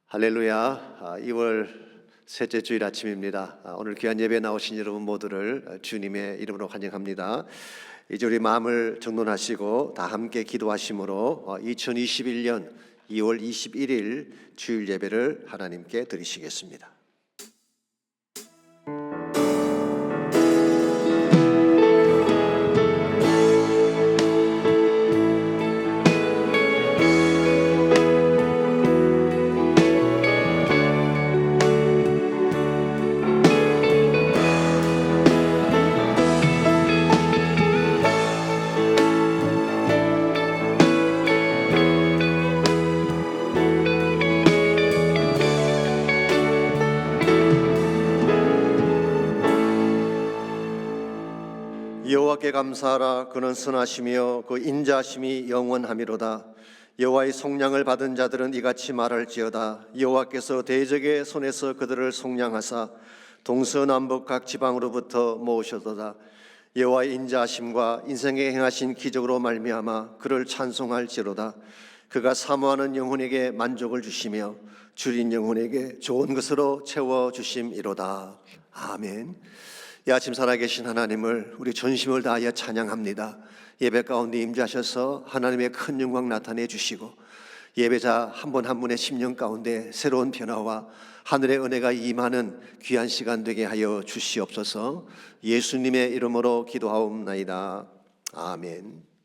할렐루야. 2월 셋째 주일 아침입니다. 오늘 귀한 예배에 나오신 여러분 모두를 주님의 이름으로 환영합니다. 이제 우리 마음을 정돈하시고 다 함께 기도하심으로 2021년 2월 21일 주일 예배를 하나님께 드리시겠습니다. 여호와께 감사하라. 그는 선하시며 그 인자하심이 영원하미로다. 여호와의 속량을 받은 자들은 이같이 말할지어다. 여호와께서 대적의 손에서 그들을 속량하사 동서남북 각 지방으로부터 모으셨도다. 여호와의 인자하심과 인생에 행하신 기적으로 말미암아 그를 찬송할지로다. 그가 사모하는 영혼에게 만족을 주시며 줄인 영혼에게 좋은 것으로 채워주심이로다. 아멘. 이 아침 살아계신 하나님을 우리 전심을 다하여 찬양합니다. 예배 가운데 임재하셔서 하나님의 큰 영광 나타내 주시고 예배자 한 분 한 분의 심령 가운데 새로운 변화와 하늘의 은혜가 임하는 귀한 시간 되게 하여 주시옵소서. 예수님의 이름으로 기도하옵나이다. 아멘.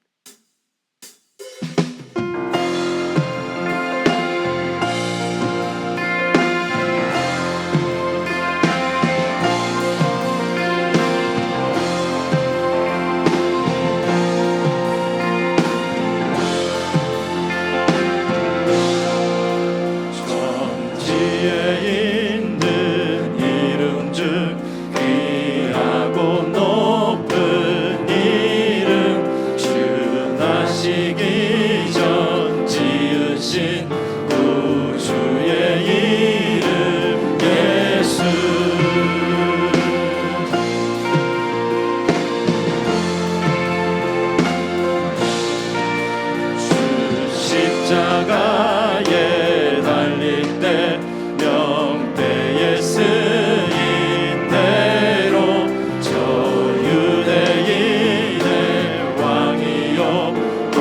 또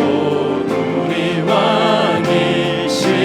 우리 왕이시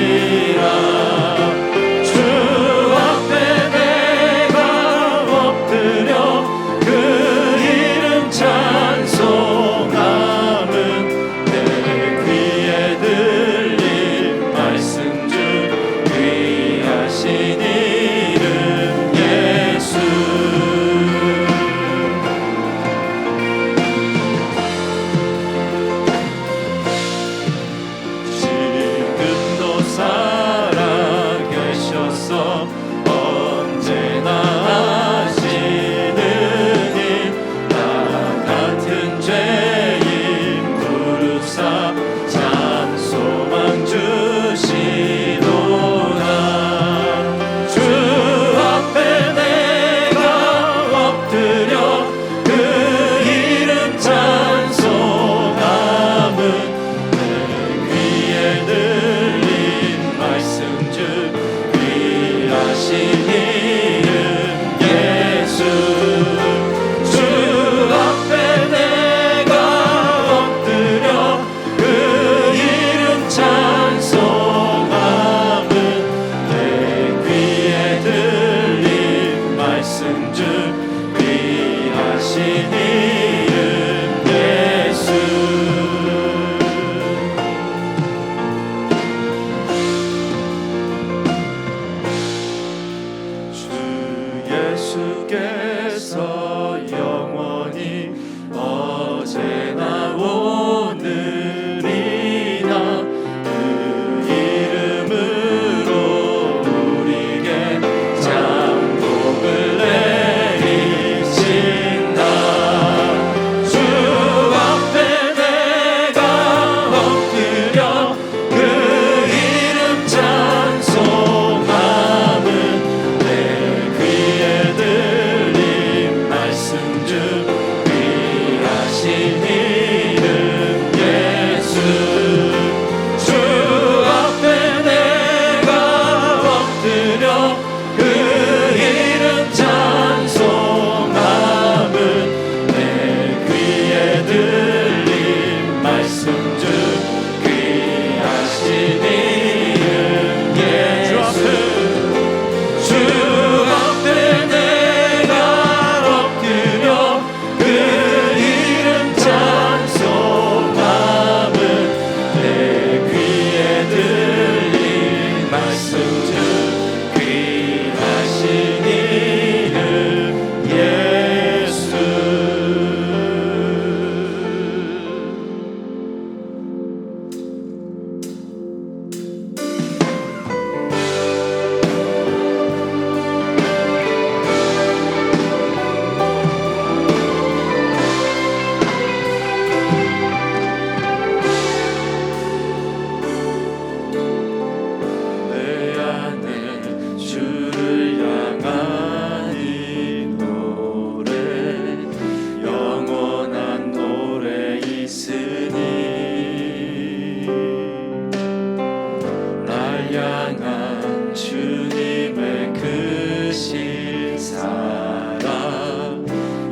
향한 주님의 크신 사랑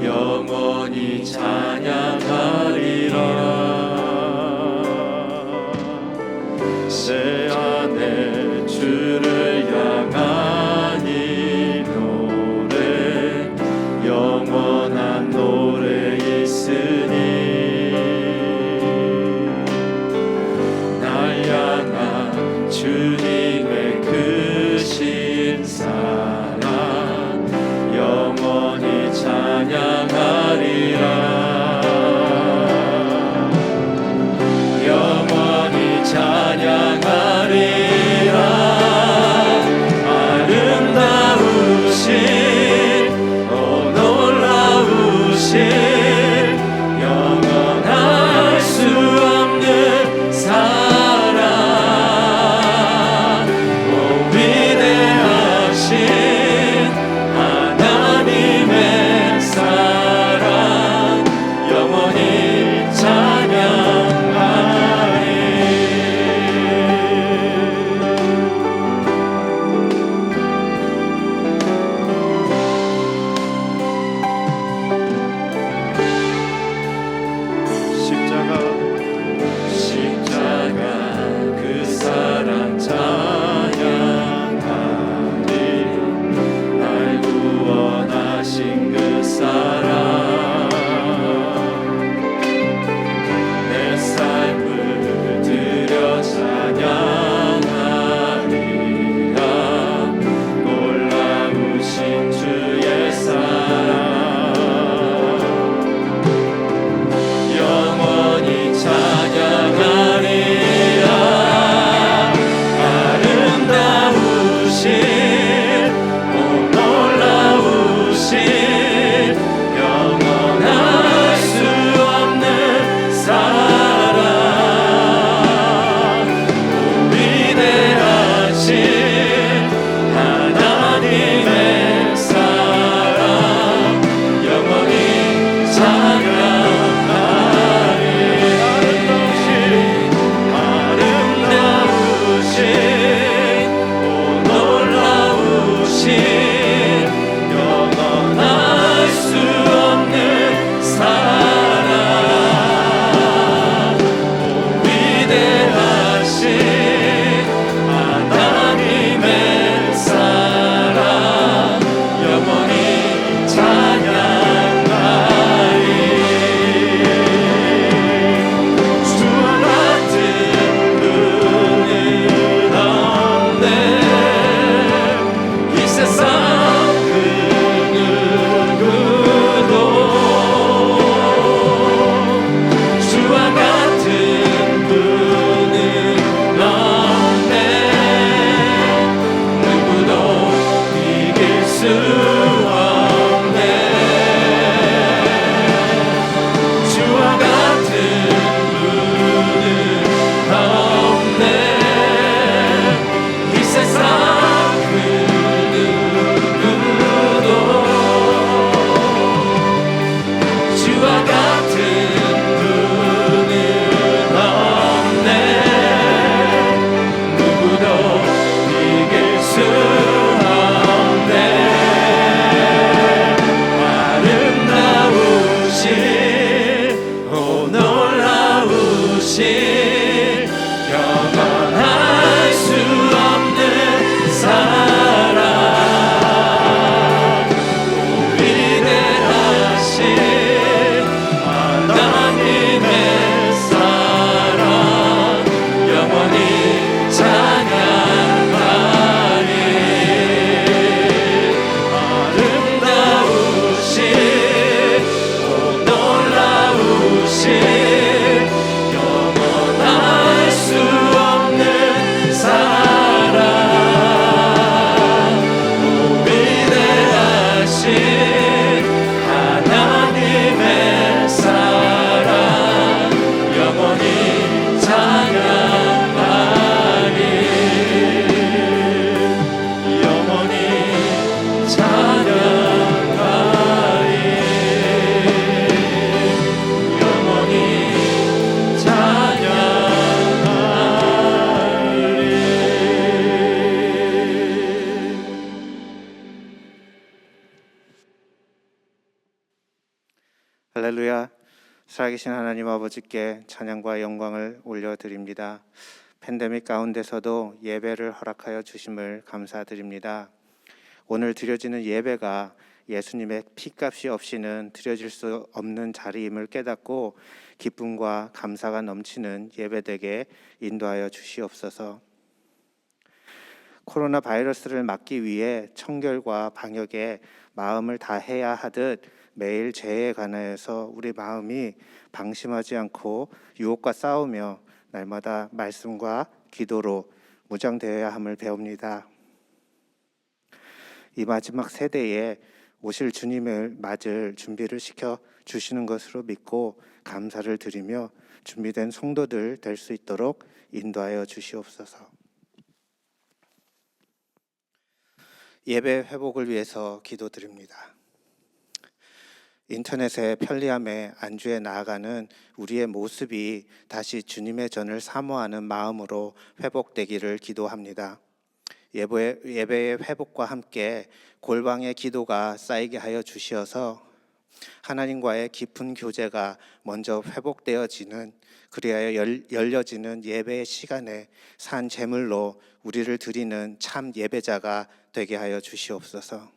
영원히 찬양하리라. 새 안에 주를 향한 이 노래 영원한 노래 있으니 날 향한 주님의 할렐루야. 살아계신 하나님 아버지께 찬양과 영광을 올려드립니다. 팬데믹 가운데서도 예배를 허락하여 주심을 감사드립니다. 오늘 드려지는 예배가 예수님의 피값이 없이는 드려질 수 없는 자리임을 깨닫고 기쁨과 감사가 넘치는 예배되게 인도하여 주시옵소서. 코로나 바이러스를 막기 위해 청결과 방역에 마음을 다해야 하듯 매일 죄에 관하여서 우리 마음이 방심하지 않고 유혹과 싸우며 날마다 말씀과 기도로 무장되어야 함을 배웁니다. 이 마지막 세대에 오실 주님을 맞을 준비를 시켜 주시는 것으로 믿고 감사를 드리며 준비된 성도들 될 수 있도록 인도하여 주시옵소서. 예배 회복을 위해서 기도드립니다. 인터넷의 편리함에 안주해 나아가는 우리의 모습이 다시 주님의 전을 사모하는 마음으로 회복되기를 기도합니다. 예배의 회복과 함께 골방의 기도가 쌓이게 하여 주시어서 하나님과의 깊은 교제가 먼저 회복되어지는, 그리하여 열려지는 예배의 시간에 산 제물로 우리를 드리는 참 예배자가 되게 하여 주시옵소서.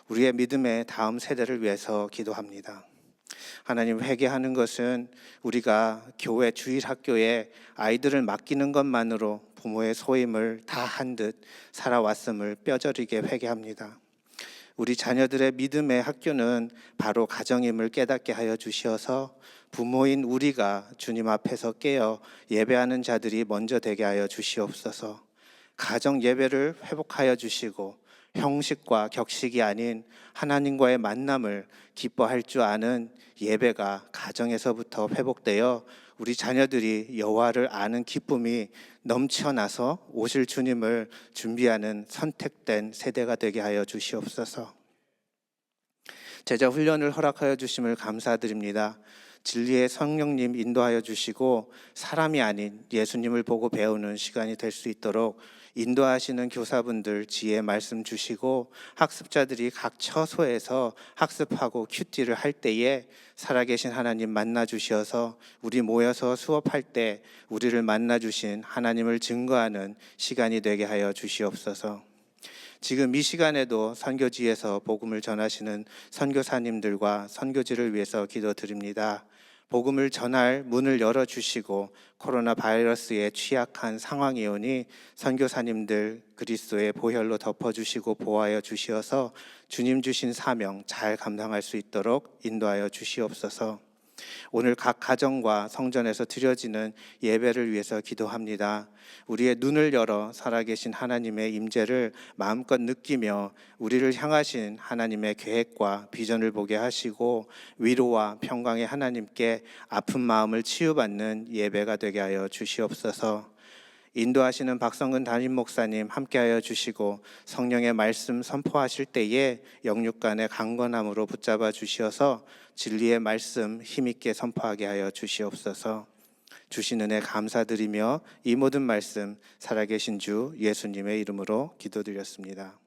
우리의 믿음의 다음 세대를 위해서 기도합니다. 하나님, 회개하는 것은 우리가 교회 주일학교에 아이들을 맡기는 것만으로 부모의 소임을 다 한 듯 살아왔음을 뼈저리게 회개합니다. 우리 자녀들의 믿음의 학교는 바로 가정임을 깨닫게 하여 주시어서 부모인 우리가 주님 앞에서 깨어 예배하는 자들이 먼저 되게 하여 주시옵소서. 가정 예배를 회복하여 주시고 형식과 격식이 아닌 하나님과의 만남을 기뻐할 줄 아는 예배가 가정에서부터 회복되어 우리 자녀들이 여호와를 아는 기쁨이 넘쳐나서 오실 주님을 준비하는 선택된 세대가 되게 하여 주시옵소서. 제자 훈련을 허락하여 주심을 감사드립니다. 진리의 성령님 인도하여 주시고 사람이 아닌 예수님을 보고 배우는 시간이 될 수 있도록 인도하시는 교사분들 지혜 말씀 주시고, 학습자들이 각 처소에서 학습하고 큐티를 할 때에 살아계신 하나님 만나 주셔서 우리 모여서 수업할 때 우리를 만나 주신 하나님을 증거하는 시간이 되게 하여 주시옵소서. 지금 이 시간에도 선교지에서 복음을 전하시는 선교사님들과 선교지를 위해서 기도드립니다. 복음을 전할 문을 열어주시고 코로나 바이러스에 취약한 상황이오니 선교사님들 그리스도의 보혈로 덮어주시고 보호하여 주시어서 주님 주신 사명 잘 감당할 수 있도록 인도하여 주시옵소서. 오늘 각 가정과 성전에서 드려지는 예배를 위해서 기도합니다. 우리의 눈을 열어 살아계신 하나님의 임재를 마음껏 느끼며 우리를 향하신 하나님의 계획과 비전을 보게 하시고 위로와 평강의 하나님께 아픈 마음을 치유받는 예배가 되게 하여 주시옵소서. 인도하시는 박성근 담임 목사님 함께하여 주시고 성령의 말씀 선포하실 때에 영육간의 강건함으로 붙잡아 주시어서 진리의 말씀 힘있게 선포하게 하여 주시옵소서. 주신 은혜 감사드리며 이 모든 말씀 살아계신 주 예수님의 이름으로 기도드렸습니다.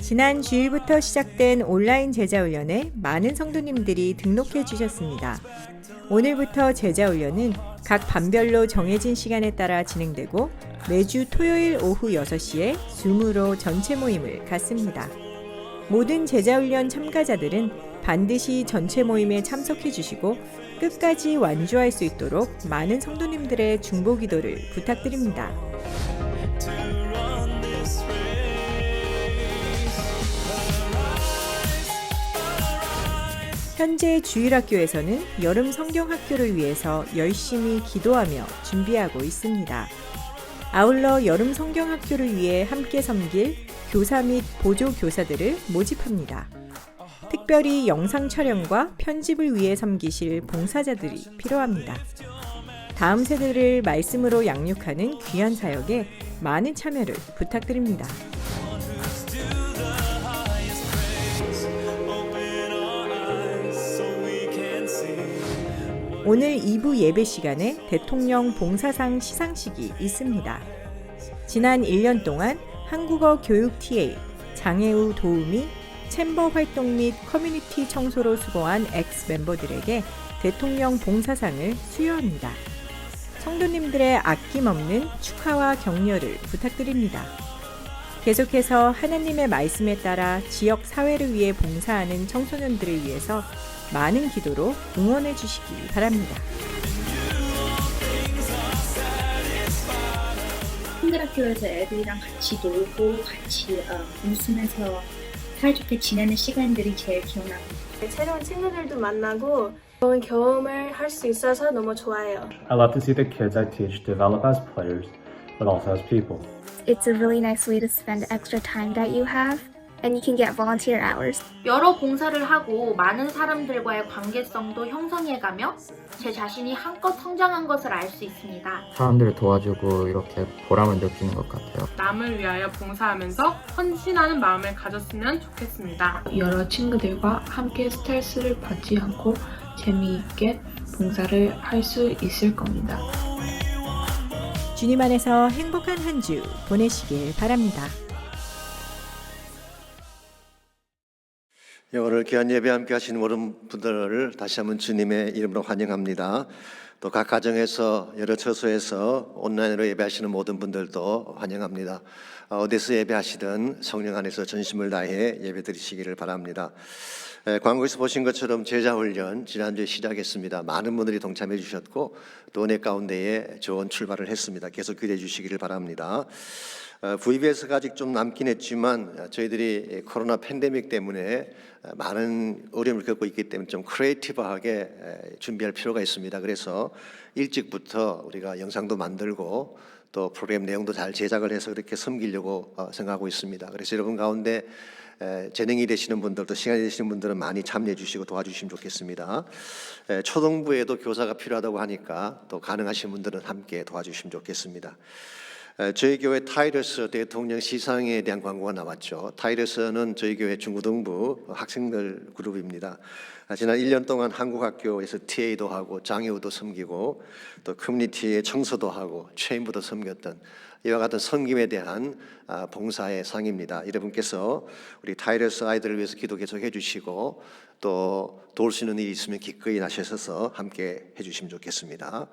지난 주일부터 시작된 온라인 제자훈련에 많은 성도님들이 등록해 주셨습니다. 오늘부터 제자훈련은 각 반별로 정해진 시간에 따라 진행되고 매주 토요일 오후 6시에 줌으로 전체 모임을 갖습니다. 모든 제자훈련 참가자들은 반드시 전체 모임에 참석해 주시고 끝까지 완주할 수 있도록 많은 성도님들의 중보기도를 부탁드립니다. 현재 주일학교에서는 여름 성경학교를 위해서 열심히 기도하며 준비하고 있습니다. 아울러 여름 성경학교를 위해 함께 섬길 교사 및 보조 교사들을 모집합니다. 특별히 영상 촬영과 편집을 위해 섬기실 봉사자들이 필요합니다. 다음 세대를 말씀으로 양육하는 귀한 사역에 많은 참여를 부탁드립니다. 오늘 2부 예배 시간에 대통령 봉사상 시상식이 있습니다. 지난 1년 동안 한국어 교육 TA, 장애우 도우미, 챔버 활동 및 커뮤니티 청소로 수고한 엑스 멤버들에게 대통령 봉사상을 수여합니다. 성도님들의 아낌없는 축하와 격려를 부탁드립니다. 계속해서 하나님의 말씀에 따라 지역 사회를 위해 봉사하는 청소년들을 위해서 많은 기도로 응원해 주시기 바랍니다. 한글학교에서 애들이랑 같이 놀고 같이 웃으면서 사이좋게 지내는 시간들이 제일 기억납니다. 새로운 친구들도 만나고 좋은 경험을 할 수 있어서 너무 좋아요. I love to see the kids I teach develop as players, but also as people. It's a really nice way to spend extra time that you have, and you can get volunteer hours. 여러 봉사를 하고 많은 사람들과의 관계성도 형성해가며 제 자신이 한껏 성장한 것을 알 수 있습니다. 사람들을 도와주고 이렇게 보람을 느끼는 것 같아요. 남을 위하여 봉사하면서 헌신하는 마음을 가졌으면 좋겠습니다. 여러 친구들과 함께 스트레스를 받지 않고 재미있게 봉사를 할 수 있을 겁니다. 주님 안에서 행복한 한 주 보내시길 바랍니다. 오늘 귀한 예배 함께 하시는 모든 분들을 다시 한번 주님의 이름으로 환영합니다. 또 각 가정에서 여러 처소에서 온라인으로 예배하시는 모든 분들도 환영합니다. 어디서 예배하시든 성령 안에서 전심을 다해 예배 드리시기를 바랍니다. 광고에서 보신 것처럼 제자훈련 지난주에 시작했습니다. 많은 분들이 동참해 주셨고 또 은혜 가운데에 좋은 출발을 했습니다. 계속 기대해 주시기를 바랍니다. VBS가 아직 좀 남긴 했지만 저희들이 코로나 팬데믹 때문에 많은 어려움을 겪고 있기 때문에 좀 크리에이티브하게 준비할 필요가 있습니다. 그래서 일찍부터 우리가 영상도 만들고 또 프로그램 내용도 잘 제작을 해서 그렇게 섬기려고 생각하고 있습니다. 그래서 여러분 가운데 재능이 되시는 분들도 시간이 되시는 분들은 많이 참여해 주시고 도와주시면 좋겠습니다. 초등부에도 교사가 필요하다고 하니까 또 가능하신 분들은 함께 도와주시면 좋겠습니다. 저희 교회 타이러스 대통령 시상에 대한 광고가 나왔죠. 타이러스는 저희 교회 중고등부 학생들 그룹입니다. 지난 1년 동안 한국학교에서 TA도 하고 장애우도 섬기고 또 커뮤니티에 청소도 하고 체인부도 섬겼던 이와 같은 섬김에 대한 봉사의 상입니다. 여러분께서 우리 타이러스 아이들을 위해서 기도 계속 해주시고 또 도울 수 있는 일이 있으면 기꺼이 나셔서 함께 해주시면 좋겠습니다.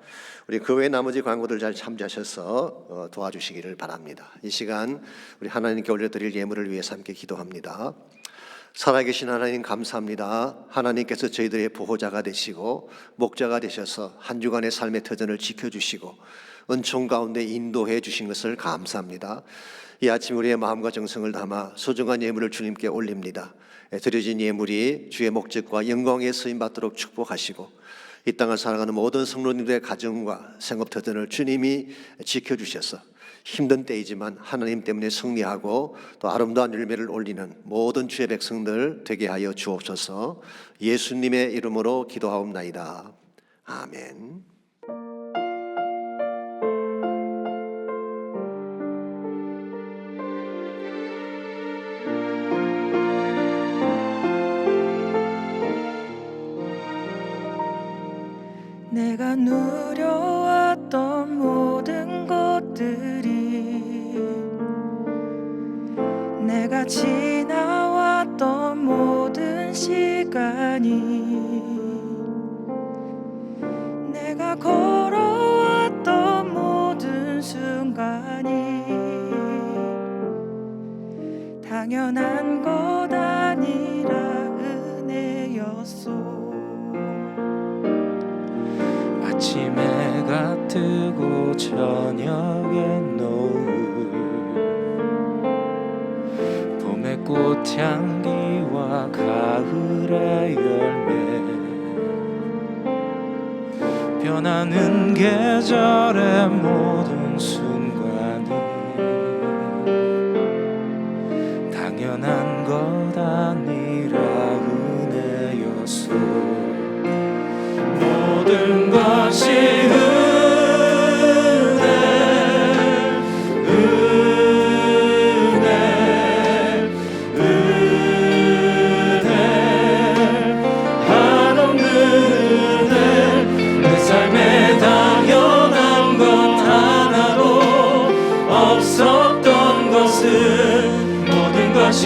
우리 그 외 나머지 광고들 잘 참조하셔서 도와주시기를 바랍니다. 이 시간 우리 하나님께 올려드릴 예물을 위해서 함께 기도합니다. 살아계신 하나님 감사합니다. 하나님께서 저희들의 보호자가 되시고 목자가 되셔서 한 주간의 삶의 터전을 지켜주시고 은총 가운데 인도해 주신 것을 감사합니다. 이 아침 우리의 마음과 정성을 담아 소중한 예물을 주님께 올립니다. 드려진 예물이 주의 목적과 영광에 쓰임 받도록 축복하시고 이 땅을 살아가는 모든 성도님들의 가정과 생업 터전을 주님이 지켜주셔서 힘든 때이지만 하나님 때문에 승리하고 또 아름다운 열매를 올리는 모든 주의 백성들 되게 하여 주옵소서. 예수님의 이름으로 기도하옵나이다. 아멘. 내가 누려왔던 모든 것들이 내가 지나왔던 모든 시간이 내가 걸어왔던 모든 순간이 당연한 것 아니라 은혜였소. 아침 해가 뜨고 저녁에 노을 봄의 꽃향기와 가을의 열매 변하는 계절의 모든 순간이 당연한 것 아니라 은혜였소. 모든 것이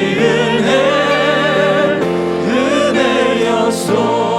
것이 은혜였소.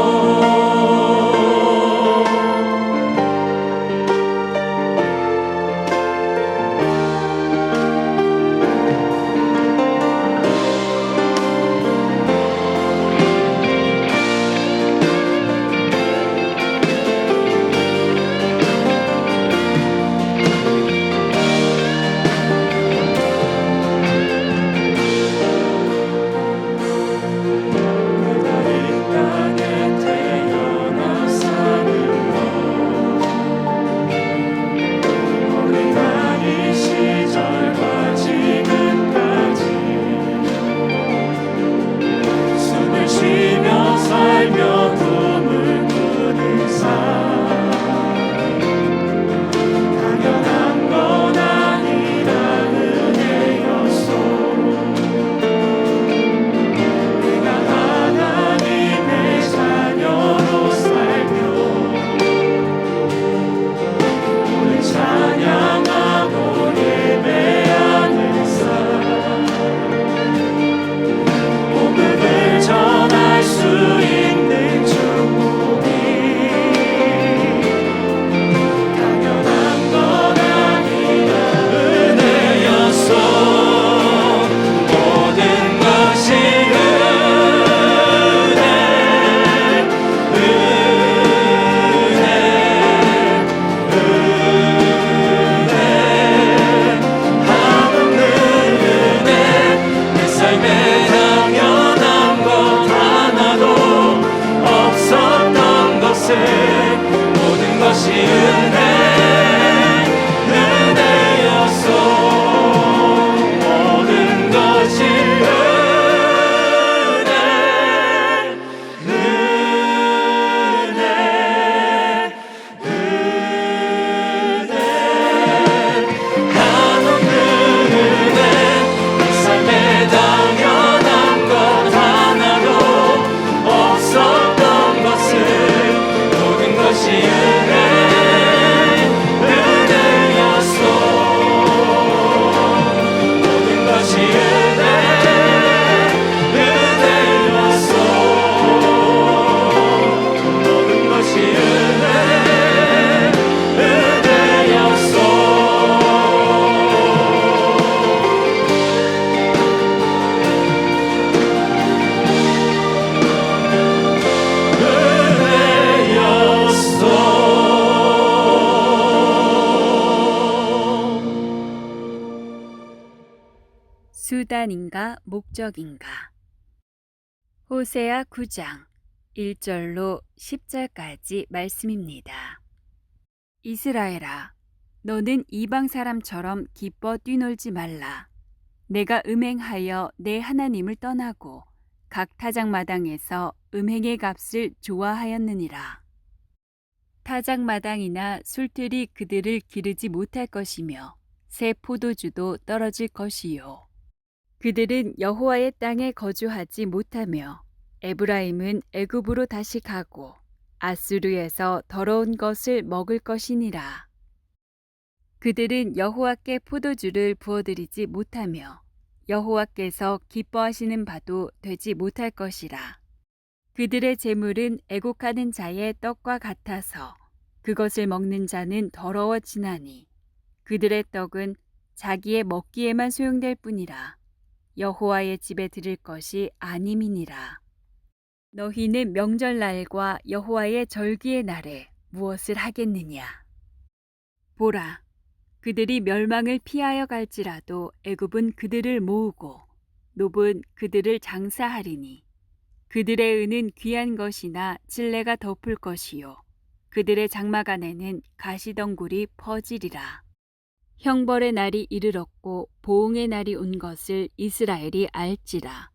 수단인가 목적인가. 호세아 9장 1절로 10절까지 말씀입니다. 이스라엘아, 너는 이방 사람처럼 기뻐 뛰놀지 말라. 내가 음행하여 내 하나님을 떠나고 각 타작마당에서 음행의 값을 좋아하였느니라. 타작마당이나 술틀이 그들을 기르지 못할 것이며 새 포도주도 떨어질 것이요. 그들은 여호와의 땅에 거주하지 못하며 에브라임은 애굽으로 다시 가고 아수르에서 더러운 것을 먹을 것이니라. 그들은 여호와께 포도주를 부어드리지 못하며 여호와께서 기뻐하시는 바도 되지 못할 것이라. 그들의 재물은 애곡하는 자의 떡과 같아서 그것을 먹는 자는 더러워지나니 그들의 떡은 자기의 먹기에만 소용될 뿐이라. 여호와의 집에 드릴 것이 아님이니라. 너희는 명절날과 여호와의 절기의 날에 무엇을 하겠느냐? 보라, 그들이 멸망을 피하여 갈지라도 애굽은 그들을 모으고 놋은 그들을 장사하리니 그들의 은은 귀한 것이나 칠레가 덮을 것이요 그들의 장막 안에는 가시덩굴이 퍼지리라. 형벌의 날이 이르렀고 보응의 날이 온 것을 이스라엘이 알지라.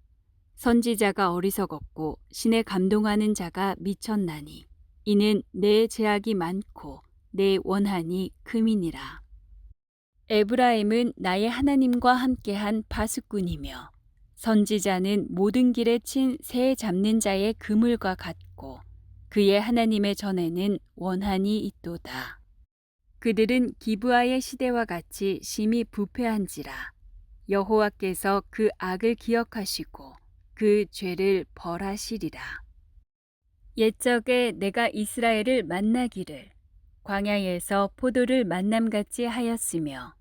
선지자가 어리석었고 신에 감동하는 자가 미쳤나니 이는 내 죄악이 많고 내 원한이 금이니라. 에브라임은 나의 하나님과 함께한 파수꾼이며 선지자는 모든 길에 친 새 잡는 자의 그물과 같고 그의 하나님의 전에는 원한이 있도다. 그들은 기브아의 시대와 같이 심히 부패한지라. 여호와께서 그 악을 기억하시고 그 죄를 벌하시리라. 옛적에 내가 이스라엘을 만나기를 광야에서 포도를 만남같이 하였으며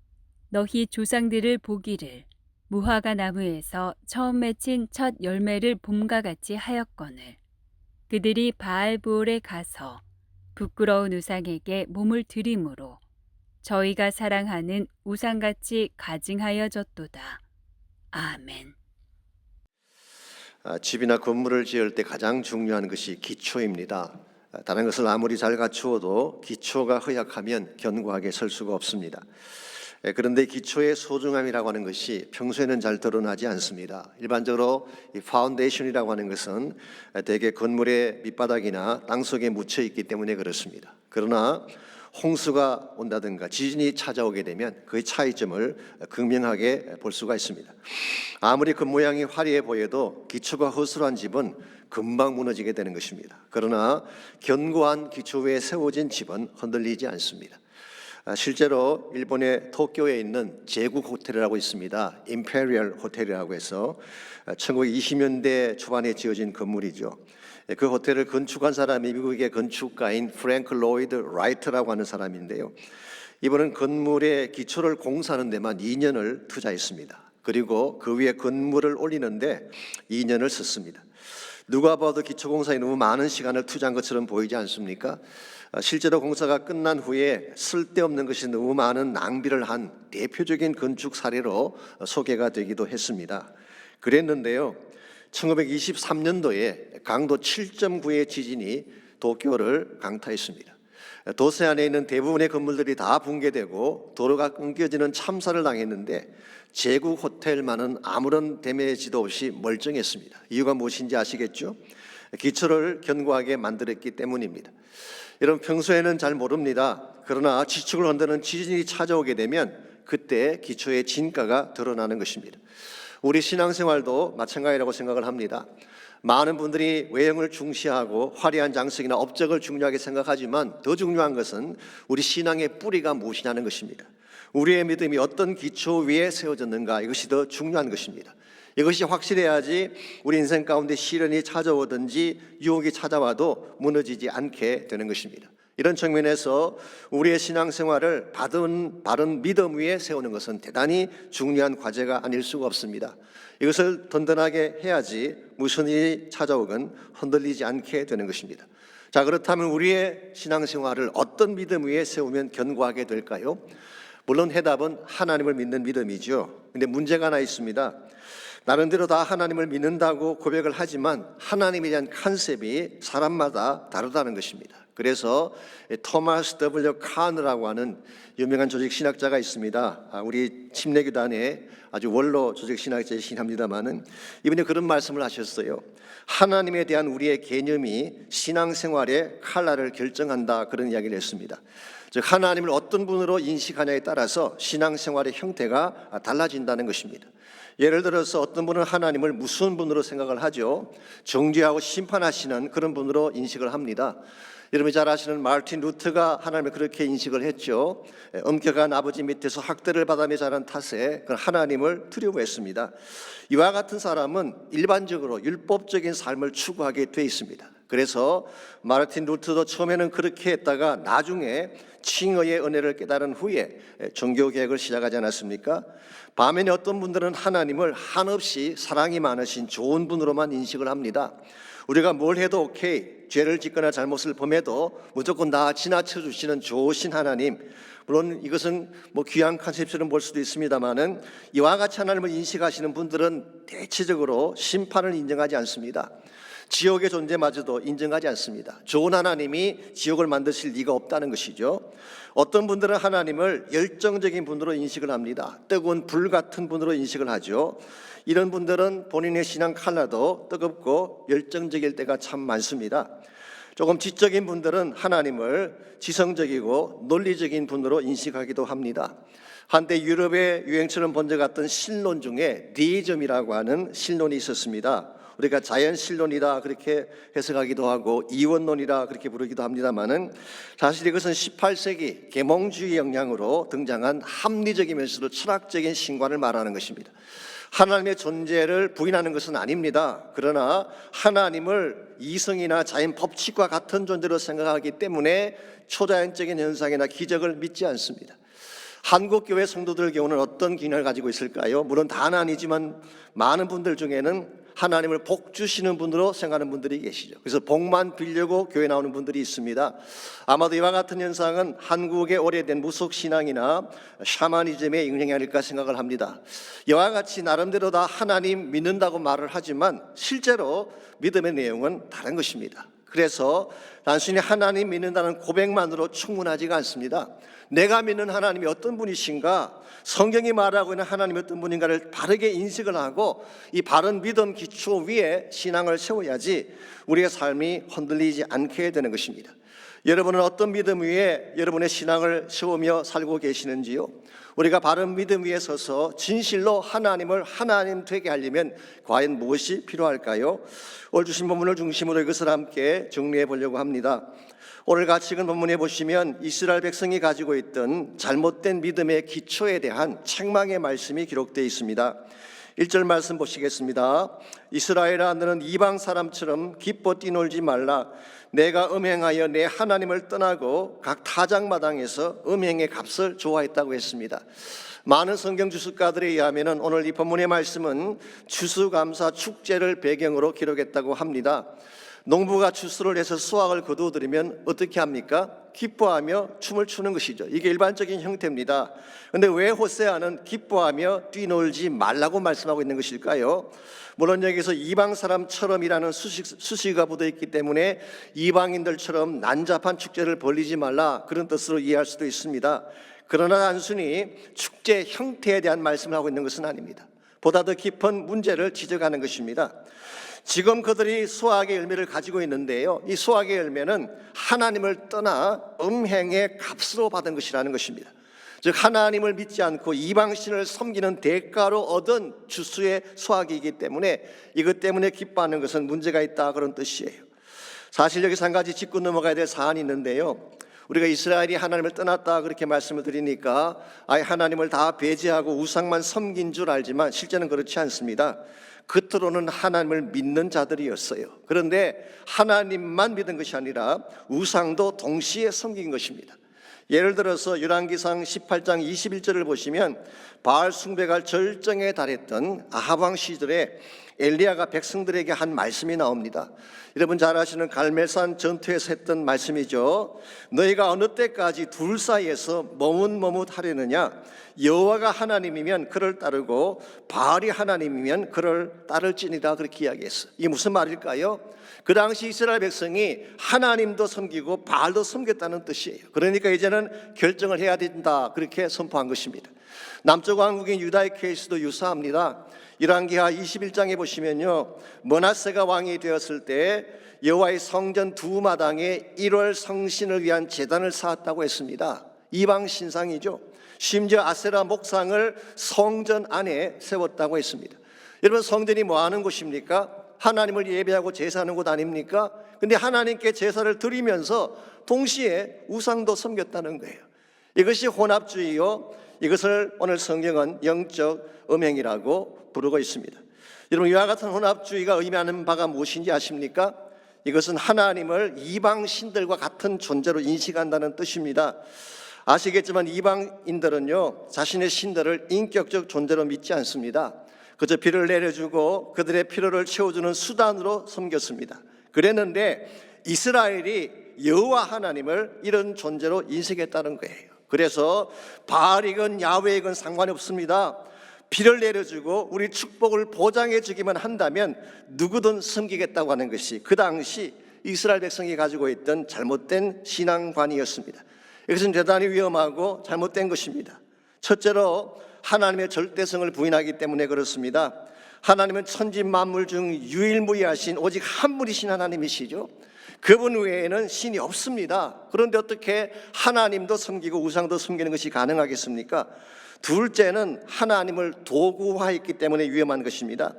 너희 조상들을 보기를 무화과 나무에서 처음 맺힌 첫 열매를 봄과 같이 하였거늘 그들이 바알브올에 가서 부끄러운 우상에게 몸을 들이므로 저희가 사랑하는 우상같이 가증하여졌도다. 아멘. 집이나 건물을 지을 때 가장 중요한 것이 기초입니다. 다른 것을 아무리 잘 갖추어도 기초가 허약하면 견고하게 설 수가 없습니다. 그런데 기초의 소중함이라고 하는 것이 평소에는 잘 드러나지 않습니다. 일반적으로 이 파운데이션이라고 하는 것은 대개 건물의 밑바닥이나 땅속에 묻혀 있기 때문에 그렇습니다. 그러나 홍수가 온다든가 지진이 찾아오게 되면 그 차이점을 극명하게 볼 수가 있습니다. 아무리 겉모양이 화려해 보여도 기초가 허술한 집은 금방 무너지게 되는 것입니다. 그러나 견고한 기초 위에 세워진 집은 흔들리지 않습니다. 실제로 일본의 도쿄에 있는 제국 호텔이라고 있습니다. 임페리얼 호텔이라고 해서 1920년대 초반에 지어진 건물이죠. 그 호텔을 건축한 사람이 미국의 건축가인 프랭크 로이드 라이트라고 하는 사람인데요. 이분은 건물의 기초를 공사하는 데만 2년을 투자했습니다. 그리고 그 위에 건물을 올리는데 2년을 썼습니다. 누가 봐도 기초공사에 너무 많은 시간을 투자한 것처럼 보이지 않습니까? 실제로 공사가 끝난 후에 쓸데없는 것이 너무 많은 낭비를 한 대표적인 건축 사례로 소개가 되기도 했습니다. 그랬는데요, 1923년도에 강도 7.9의 지진이 도쿄를 강타했습니다. 도시 안에 있는 대부분의 건물들이 다 붕괴되고 도로가 끊겨지는 참사를 당했는데 제국 호텔만은 아무런 데미지도 없이 멀쩡했습니다. 이유가 무엇인지 아시겠죠? 기초를 견고하게 만들었기 때문입니다. 여러분, 평소에는 잘 모릅니다. 그러나 지축을 흔드는 지진이 찾아오게 되면 그때 기초의 진가가 드러나는 것입니다. 우리 신앙생활도 마찬가지라고 생각을 합니다. 많은 분들이 외형을 중시하고 화려한 장식이나 업적을 중요하게 생각하지만 더 중요한 것은 우리 신앙의 뿌리가 무엇이냐는 것입니다. 우리의 믿음이 어떤 기초 위에 세워졌는가, 이것이 더 중요한 것입니다. 이것이 확실해야지 우리 인생 가운데 시련이 찾아오든지 유혹이 찾아와도 무너지지 않게 되는 것입니다. 이런 측면에서 우리의 신앙생활을 바른 믿음 위에 세우는 것은 대단히 중요한 과제가 아닐 수가 없습니다. 이것을 든든하게 해야지 무슨 일이 찾아오건 흔들리지 않게 되는 것입니다. 자, 그렇다면 우리의 신앙생활을 어떤 믿음 위에 세우면 견고하게 될까요? 물론 해답은 하나님을 믿는 믿음이죠. 근데 문제가 하나 있습니다. 나름대로 다 하나님을 믿는다고 고백을 하지만 하나님에 대한 컨셉이 사람마다 다르다는 것입니다. 그래서 토마스 W. 카너라고 하는 유명한 조직신학자가 있습니다. 우리 침례교단의 아주 원로 조직신학자이긴 합니다마는 이분이 그런 말씀을 하셨어요. 하나님에 대한 우리의 개념이 신앙생활의 칼날을 결정한다, 그런 이야기를 했습니다. 즉, 하나님을 어떤 분으로 인식하냐에 따라서 신앙생활의 형태가 달라진다는 것입니다. 예를 들어서 어떤 분은 하나님을 무슨 분으로 생각을 하죠? 정죄하고 심판하시는 그런 분으로 인식을 합니다. 여러분이 잘 아시는 마르틴 루터가 하나님을 그렇게 인식을 했죠. 엄격한 아버지 밑에서 학대를 받아며 자란 탓에 하나님을 두려워했습니다. 이와 같은 사람은 일반적으로 율법적인 삶을 추구하게 돼 있습니다. 그래서 마르틴 루터도 처음에는 그렇게 했다가 나중에 칭의의 은혜를 깨달은 후에 종교개혁을 시작하지 않았습니까? 반면에 어떤 분들은 하나님을 한없이 사랑이 많으신 좋은 분으로만 인식을 합니다. 우리가 뭘 해도 오케이, 죄를 짓거나 잘못을 범해도 무조건 다 지나쳐 주시는 좋으신 하나님. 물론 이것은 귀한 컨셉처럼 볼 수도 있습니다만은 이와 같이 하나님을 인식하시는 분들은 대체적으로 심판을 인정하지 않습니다. 지옥의 존재마저도 인정하지 않습니다. 좋은 하나님이 지옥을 만드실 리가 없다는 것이죠. 어떤 분들은 하나님을 열정적인 분으로 인식을 합니다. 뜨거운 불 같은 분으로 인식을 하죠. 이런 분들은 본인의 신앙 칼라도 뜨겁고 열정적일 때가 참 많습니다. 조금 지적인 분들은 하나님을 지성적이고 논리적인 분으로 인식하기도 합니다. 한때 유럽의 유행처럼 번져갔던 신론 중에 디이즘이라고 하는 신론이 있었습니다. 우리가 자연신론이다 그렇게 해석하기도 하고 이원론이라 그렇게 부르기도 합니다만은 사실 이것은 18세기 계몽주의 영향으로 등장한 합리적이면서도 철학적인 신관을 말하는 것입니다. 하나님의 존재를 부인하는 것은 아닙니다. 그러나 하나님을 이성이나 자연 법칙과 같은 존재로 생각하기 때문에 초자연적인 현상이나 기적을 믿지 않습니다. 한국교회 성도들 경우는 어떤 기능을 가지고 있을까요? 물론 다는 아니지만 많은 분들 중에는 하나님을 복 주시는 분으로 생각하는 분들이 계시죠. 그래서 복만 빌려고 교회 나오는 분들이 있습니다. 아마도 이와 같은 현상은 한국의 오래된 무속신앙이나 샤머니즘의 영향이 아닐까 생각을 합니다. 이와 같이 나름대로 다 하나님 믿는다고 말을 하지만 실제로 믿음의 내용은 다른 것입니다. 그래서 단순히 하나님 믿는다는 고백만으로 충분하지가 않습니다. 내가 믿는 하나님이 어떤 분이신가, 성경이 말하고 있는 하나님이 어떤 분인가를 바르게 인식을 하고 이 바른 믿음 기초 위에 신앙을 세워야지 우리의 삶이 흔들리지 않게 되는 것입니다. 여러분은 어떤 믿음 위에 여러분의 신앙을 세우며 살고 계시는지요? 우리가 바른 믿음 위에 서서 진실로 하나님을 하나님 되게 하려면 과연 무엇이 필요할까요? 오늘 주신 본문을 중심으로 이것을 함께 정리해 보려고 합니다. 오늘 같이 읽은 본문에 보시면 이스라엘 백성이 가지고 있던 잘못된 믿음의 기초에 대한 책망의 말씀이 기록되어 있습니다. 1절 말씀 보시겠습니다. 이스라엘아, 너는 이방 사람처럼 기뻐 뛰놀지 말라. 내가 음행하여 내 하나님을 떠나고 각 타작마당에서 음행의 값을 좋아했다고 했습니다. 많은 성경 주석가들에 의하면 오늘 이 본문의 말씀은 추수감사 축제를 배경으로 기록했다고 합니다. 농부가 추수를 해서 수확을 거두어들이면 어떻게 합니까? 기뻐하며 춤을 추는 것이죠. 이게 일반적인 형태입니다. 그런데 왜 호세아는 기뻐하며 뛰놀지 말라고 말씀하고 있는 것일까요? 물론 여기서 이방 사람처럼이라는 수식어가 붙어있기 때문에 이방인들처럼 난잡한 축제를 벌리지 말라, 그런 뜻으로 이해할 수도 있습니다. 그러나 단순히 축제 형태에 대한 말씀을 하고 있는 것은 아닙니다. 보다 더 깊은 문제를 지적하는 것입니다. 지금 그들이 수확의 열매를 가지고 있는데요, 이 수확의 열매는 하나님을 떠나 음행의 값으로 받은 것이라는 것입니다. 즉 하나님을 믿지 않고 이방신을 섬기는 대가로 얻은 추수의 수확이기 때문에 이것 때문에 기뻐하는 것은 문제가 있다, 그런 뜻이에요. 사실 여기서 한 가지 짚고 넘어가야 될 사안이 있는데요, 우리가 이스라엘이 하나님을 떠났다 그렇게 말씀을 드리니까 아예 하나님을 다 배제하고 우상만 섬긴 줄 알지만 실제는 그렇지 않습니다. 겉으로는 하나님을 믿는 자들이었어요. 그런데 하나님만 믿은 것이 아니라 우상도 동시에 섬긴 것입니다. 예를 들어서 열왕기상 18장 21절을 보시면 바알 숭배가 절정에 달했던 아합 왕 시절에 엘리야가 백성들에게 한 말씀이 나옵니다. 여러분 잘 아시는 갈멜산 전투에서 했던 말씀이죠. 너희가 어느 때까지 둘 사이에서 머뭇머뭇하려느냐? 여호와가 하나님이면 그를 따르고 바알이 하나님이면 그를 따를지니라, 그렇게 이야기했어요. 이게 무슨 말일까요? 그 당시 이스라엘 백성이 하나님도 섬기고 바알도 섬겼다는 뜻이에요. 그러니까 이제는 결정을 해야 된다, 그렇게 선포한 것입니다. 남쪽 왕국인 유다의 케이스도 유사합니다. 열왕기하 21장에 보시면요, 므낫세가 왕이 되었을 때 여호와의 성전 두 마당에 1월 성신을 위한 제단을 쌓았다고 했습니다. 이방 신상이죠. 심지어 아세라 목상을 성전 안에 세웠다고 했습니다. 여러분, 성전이 뭐 하는 곳입니까? 하나님을 예배하고 제사하는 곳 아닙니까? 근데 하나님께 제사를 드리면서 동시에 우상도 섬겼다는 거예요. 이것이 혼합주의요, 이것을 오늘 성경은 영적 음행이라고 부르고 있습니다. 여러분, 이와 같은 혼합주의가 의미하는 바가 무엇인지 아십니까? 이것은 하나님을 이방 신들과 같은 존재로 인식한다는 뜻입니다. 아시겠지만 이방인들은요, 자신의 신들을 인격적 존재로 믿지 않습니다. 그저 비를 내려주고 그들의 필요를 채워주는 수단으로 섬겼습니다. 그랬는데 이스라엘이 여호와 하나님을 이런 존재로 인식했다는 거예요. 그래서 바알이건 야훼이건 상관이 없습니다. 비를 내려주고 우리 축복을 보장해 주기만 한다면 누구든 섬기겠다고 하는 것이 그 당시 이스라엘 백성이 가지고 있던 잘못된 신앙관이었습니다. 이것은 대단히 위험하고 잘못된 것입니다. 첫째로 하나님의 절대성을 부인하기 때문에 그렇습니다. 하나님은 천지 만물 중 유일무이하신 오직 한 분이신 하나님이시죠. 그분 외에는 신이 없습니다. 그런데 어떻게 하나님도 섬기고 우상도 섬기는 것이 가능하겠습니까? 둘째는 하나님을 도구화했기 때문에 위험한 것입니다.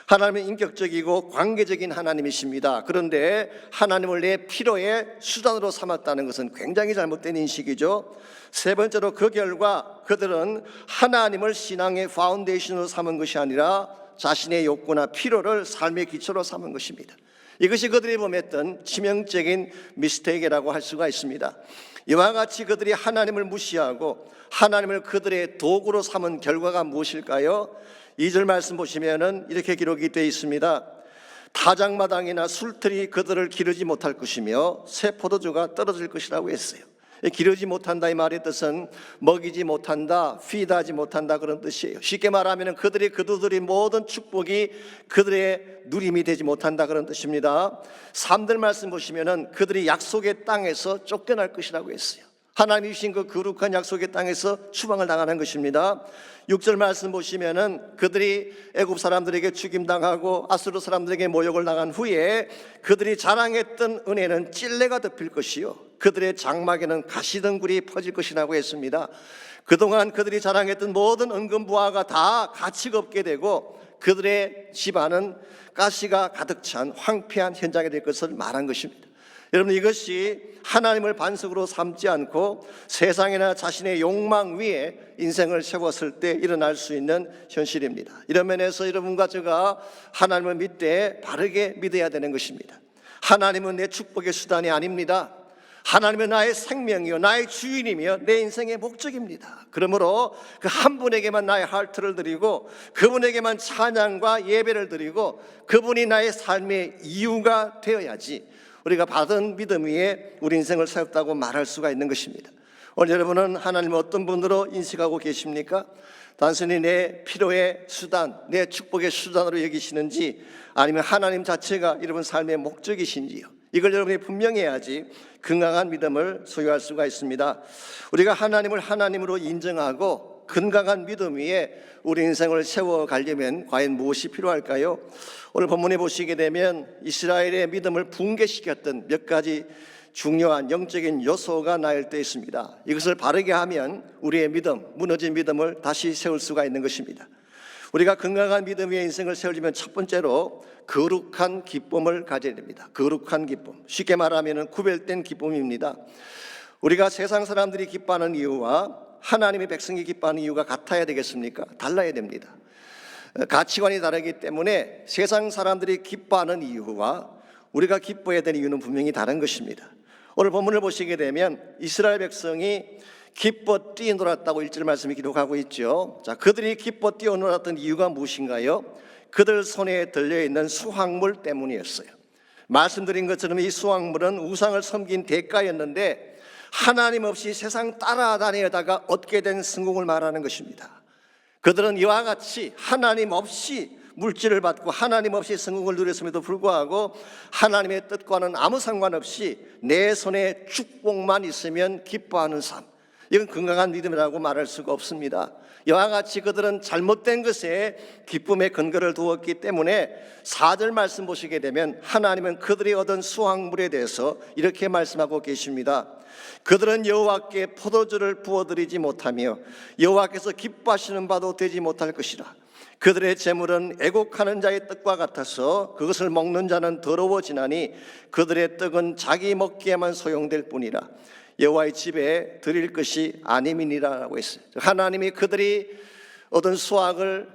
하나님은 인격적이고 관계적인 하나님이십니다. 그런데 하나님을 내 필요의 수단으로 삼았다는 것은 굉장히 잘못된 인식이죠. 세 번째로 그 결과 그들은 하나님을 신앙의 파운데이션으로 삼은 것이 아니라 자신의 욕구나 필요를 삶의 기초로 삼은 것입니다. 이것이 그들이 범했던 치명적인 미스테이크라고 할 수가 있습니다. 이와 같이 그들이 하나님을 무시하고 하나님을 그들의 도구로 삼은 결과가 무엇일까요? 2절 말씀 보시면은 이렇게 기록이 되어 있습니다. 타작마당이나 술틀이 그들을 기르지 못할 것이며 새 포도주가 떨어질 것이라고 했어요. 기르지 못한다 이 말의 뜻은 먹이지 못한다, 피드하지 못한다 그런 뜻이에요. 쉽게 말하면 그들이 그들의 모든 축복이 그들의 누림이 되지 못한다 그런 뜻입니다. 3절 말씀 보시면은 그들이 약속의 땅에서 쫓겨날 것이라고 했어요. 하나님이 주신 그 거룩한 약속의 땅에서 추방을 당하는 것입니다. 6절 말씀 보시면은 그들이 애굽 사람들에게 죽임당하고 아수르 사람들에게 모욕을 당한 후에 그들이 자랑했던 은혜는 찔레가 덮일 것이요 그들의 장막에는 가시덩굴이 퍼질 것이라고 했습니다. 그동안 그들이 자랑했던 모든 은금부화가 다 가치가 없게 되고 그들의 집안은 가시가 가득 찬 황폐한 현장이 될 것을 말한 것입니다. 여러분, 이것이 하나님을 반석으로 삼지 않고 세상이나 자신의 욕망 위에 인생을 세웠을 때 일어날 수 있는 현실입니다. 이런 면에서 여러분과 제가 하나님을 믿되 바르게 믿어야 되는 것입니다. 하나님은 내 축복의 수단이 아닙니다. 하나님은 나의 생명이요 나의 주인이며 내 인생의 목적입니다. 그러므로 그 한 분에게만 나의 하트를 드리고 그분에게만 찬양과 예배를 드리고 그분이 나의 삶의 이유가 되어야지 우리가 받은 믿음 위에 우리 인생을 세웠다고 말할 수가 있는 것입니다. 오늘 여러분은 하나님을 어떤 분으로 인식하고 계십니까? 단순히 내 필요의 수단, 내 축복의 수단으로 여기시는지 아니면 하나님 자체가 여러분 삶의 목적이신지요? 이걸 여러분이 분명해야지 건강한 믿음을 소유할 수가 있습니다. 우리가 하나님을 하나님으로 인정하고 건강한 믿음 위에 우리 인생을 세워가려면 과연 무엇이 필요할까요? 오늘 본문에 보시게 되면 이스라엘의 믿음을 붕괴시켰던 몇 가지 중요한 영적인 요소가 나열되어 있습니다. 이것을 바르게 하면 우리의 믿음, 무너진 믿음을 다시 세울 수가 있는 것입니다. 우리가 건강한 믿음 위에 인생을 세우려면 첫 번째로 거룩한 기쁨을 가져야 됩니다. 거룩한 기쁨, 쉽게 말하면 구별된 기쁨입니다. 우리가 세상 사람들이 기뻐하는 이유와 하나님의 백성이 기뻐하는 이유가 같아야 되겠습니까? 달라야 됩니다. 가치관이 다르기 때문에 세상 사람들이 기뻐하는 이유와 우리가 기뻐해야 되는 이유는 분명히 다른 것입니다. 오늘 본문을 보시게 되면 이스라엘 백성이 기뻐 뛰어놀았다고 1절 말씀이 기록하고 있죠. 자, 그들이 기뻐 뛰어놀았던 이유가 무엇인가요? 그들 손에 들려있는 수확물 때문이었어요. 말씀드린 것처럼 이 수확물은 우상을 섬긴 대가였는데 하나님 없이 세상 따라다니다가 얻게 된 성공을 말하는 것입니다. 그들은 이와 같이 하나님 없이 물질을 받고 하나님 없이 성공을 누렸음에도 불구하고 하나님의 뜻과는 아무 상관없이 내 손에 축복만 있으면 기뻐하는 삶, 이건 건강한 믿음이라고 말할 수가 없습니다. 이와 같이 그들은 잘못된 것에 기쁨의 근거를 두었기 때문에 4절 말씀 보시게 되면 하나님은 그들이 얻은 수확물에 대해서 이렇게 말씀하고 계십니다. 그들은 여호와께 포도주를 부어드리지 못하며 여호와께서 기뻐하시는 바도 되지 못할 것이라. 그들의 재물은 애곡하는 자의 떡과 같아서 그것을 먹는 자는 더러워지나니 그들의 떡은 자기 먹기에만 소용될 뿐이라. 여호와의 집에 드릴 것이 아님이니라라고 했어요. 하나님이 그들이 얻은 수확을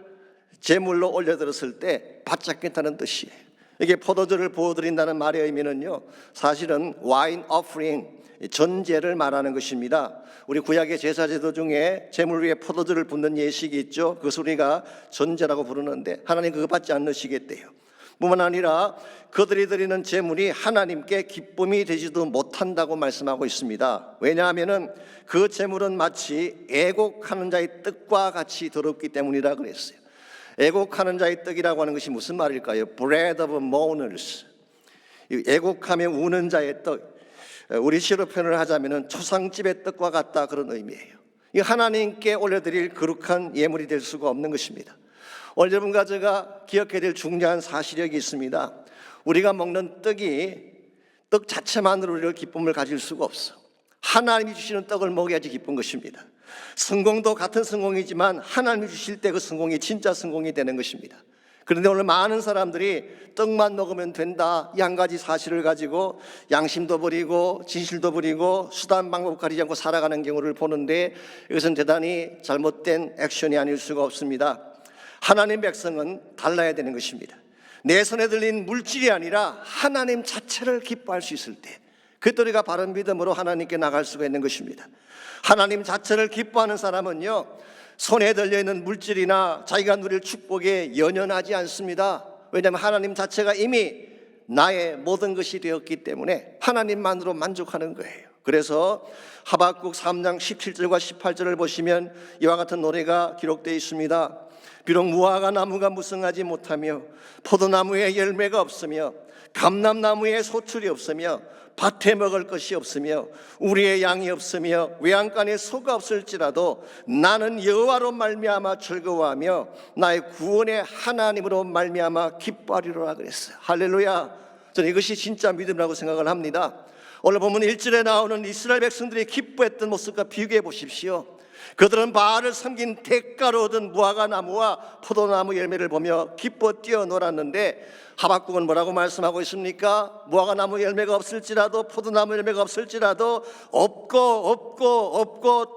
제물로 올려드렸을 때 바짝겠다는 뜻이에요. 이게 포도주를 부어드린다는 말의 의미는요, 사실은 와인 오프링, 전제를 말하는 것입니다. 우리 구약의 제사제도 중에 제물 위에 포도주를 붓는 예식이 있죠. 그것을 우리가 전제라고 부르는데 하나님 그거 받지 않으시겠대요. 뿐만 아니라 그들이 드리는 제물이 하나님께 기쁨이 되지도 못한다고 말씀하고 있습니다. 왜냐하면 그 제물은 마치 애곡하는 자의 떡과 같이 더럽기 때문이라 그랬어요. 애곡하는 자의 떡이라고 하는 것이 무슨 말일까요? Bread of mourners, 애곡하며 우는 자의 떡, 우리 시로 표현을 하자면 초상집의 떡과 같다, 그런 의미예요. 이 하나님께 올려드릴 거룩한 예물이 될 수가 없는 것입니다. 오늘 여러분과 제가 기억해야 될 중요한 사실이 있습니다. 우리가 먹는 떡이 떡 자체만으로 우리가 기쁨을 가질 수가 없어. 하나님이 주시는 떡을 먹어야지 기쁜 것입니다. 성공도 같은 성공이지만 하나님이 주실 때 그 성공이 진짜 성공이 되는 것입니다. 그런데 오늘 많은 사람들이 떡만 먹으면 된다, 이 한 가지 사실을 가지고 양심도 버리고 진실도 버리고 수단 방법 가리지 않고 살아가는 경우를 보는데, 이것은 대단히 잘못된 액션이 아닐 수가 없습니다. 하나님 백성은 달라야 되는 것입니다. 내 손에 들린 물질이 아니라 하나님 자체를 기뻐할 수 있을 때, 그때 우리가 바른 믿음으로 하나님께 나갈 수가 있는 것입니다. 하나님 자체를 기뻐하는 사람은요, 손에 들려있는 물질이나 자기가 누릴 축복에 연연하지 않습니다. 왜냐하면 하나님 자체가 이미 나의 모든 것이 되었기 때문에 하나님만으로 만족하는 거예요. 그래서 하박국 3장 17절과 18절을 보시면 이와 같은 노래가 기록되어 있습니다. 비록 무화과 나무가 무성하지 못하며 포도나무에 열매가 없으며 감람나무에 소출이 없으며 밭에 먹을 것이 없으며 우리의 양이 없으며 외양간에 소가 없을지라도 나는 여호와로 말미암아 즐거워하며 나의 구원의 하나님으로 말미암아 기뻐하리로라 그랬어요. 할렐루야. 저는 이것이 진짜 믿음이라고 생각을 합니다. 오늘 보면 1절에 나오는 이스라엘 백성들이 기뻐했던 모습과 비교해 보십시오. 그들은 바알을 섬긴 대가로 얻은 무화과 나무와 포도나무 열매를 보며 기뻐 뛰어놀았는데, 하박국은 뭐라고 말씀하고 있습니까? 무화과 나무 열매가 없을지라도 포도나무 열매가 없을지라도 없고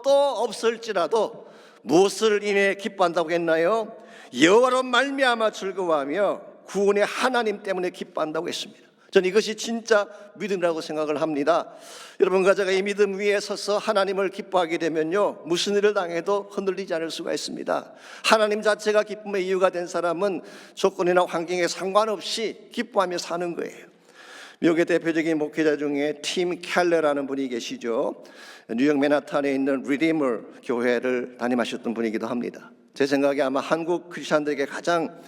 또 없을지라도 무엇을 인해 기뻐한다고 했나요? 여호와로 말미암아 즐거워하며 구원의 하나님 때문에 기뻐한다고 했습니다. 저는 이것이 진짜 믿음이라고 생각을 합니다. 여러분과 제가 이 믿음 위에 서서 하나님을 기뻐하게 되면요, 무슨 일을 당해도 흔들리지 않을 수가 있습니다. 하나님 자체가 기쁨의 이유가 된 사람은 조건이나 환경에 상관없이 기뻐하며 사는 거예요. 미국의 대표적인 목회자 중에 팀 켈러라는 분이 계시죠. 뉴욕 맨하탄에 있는 리디머 교회를 담임하셨던 분이기도 합니다. 제 생각에 아마 한국 크리스천들에게 가장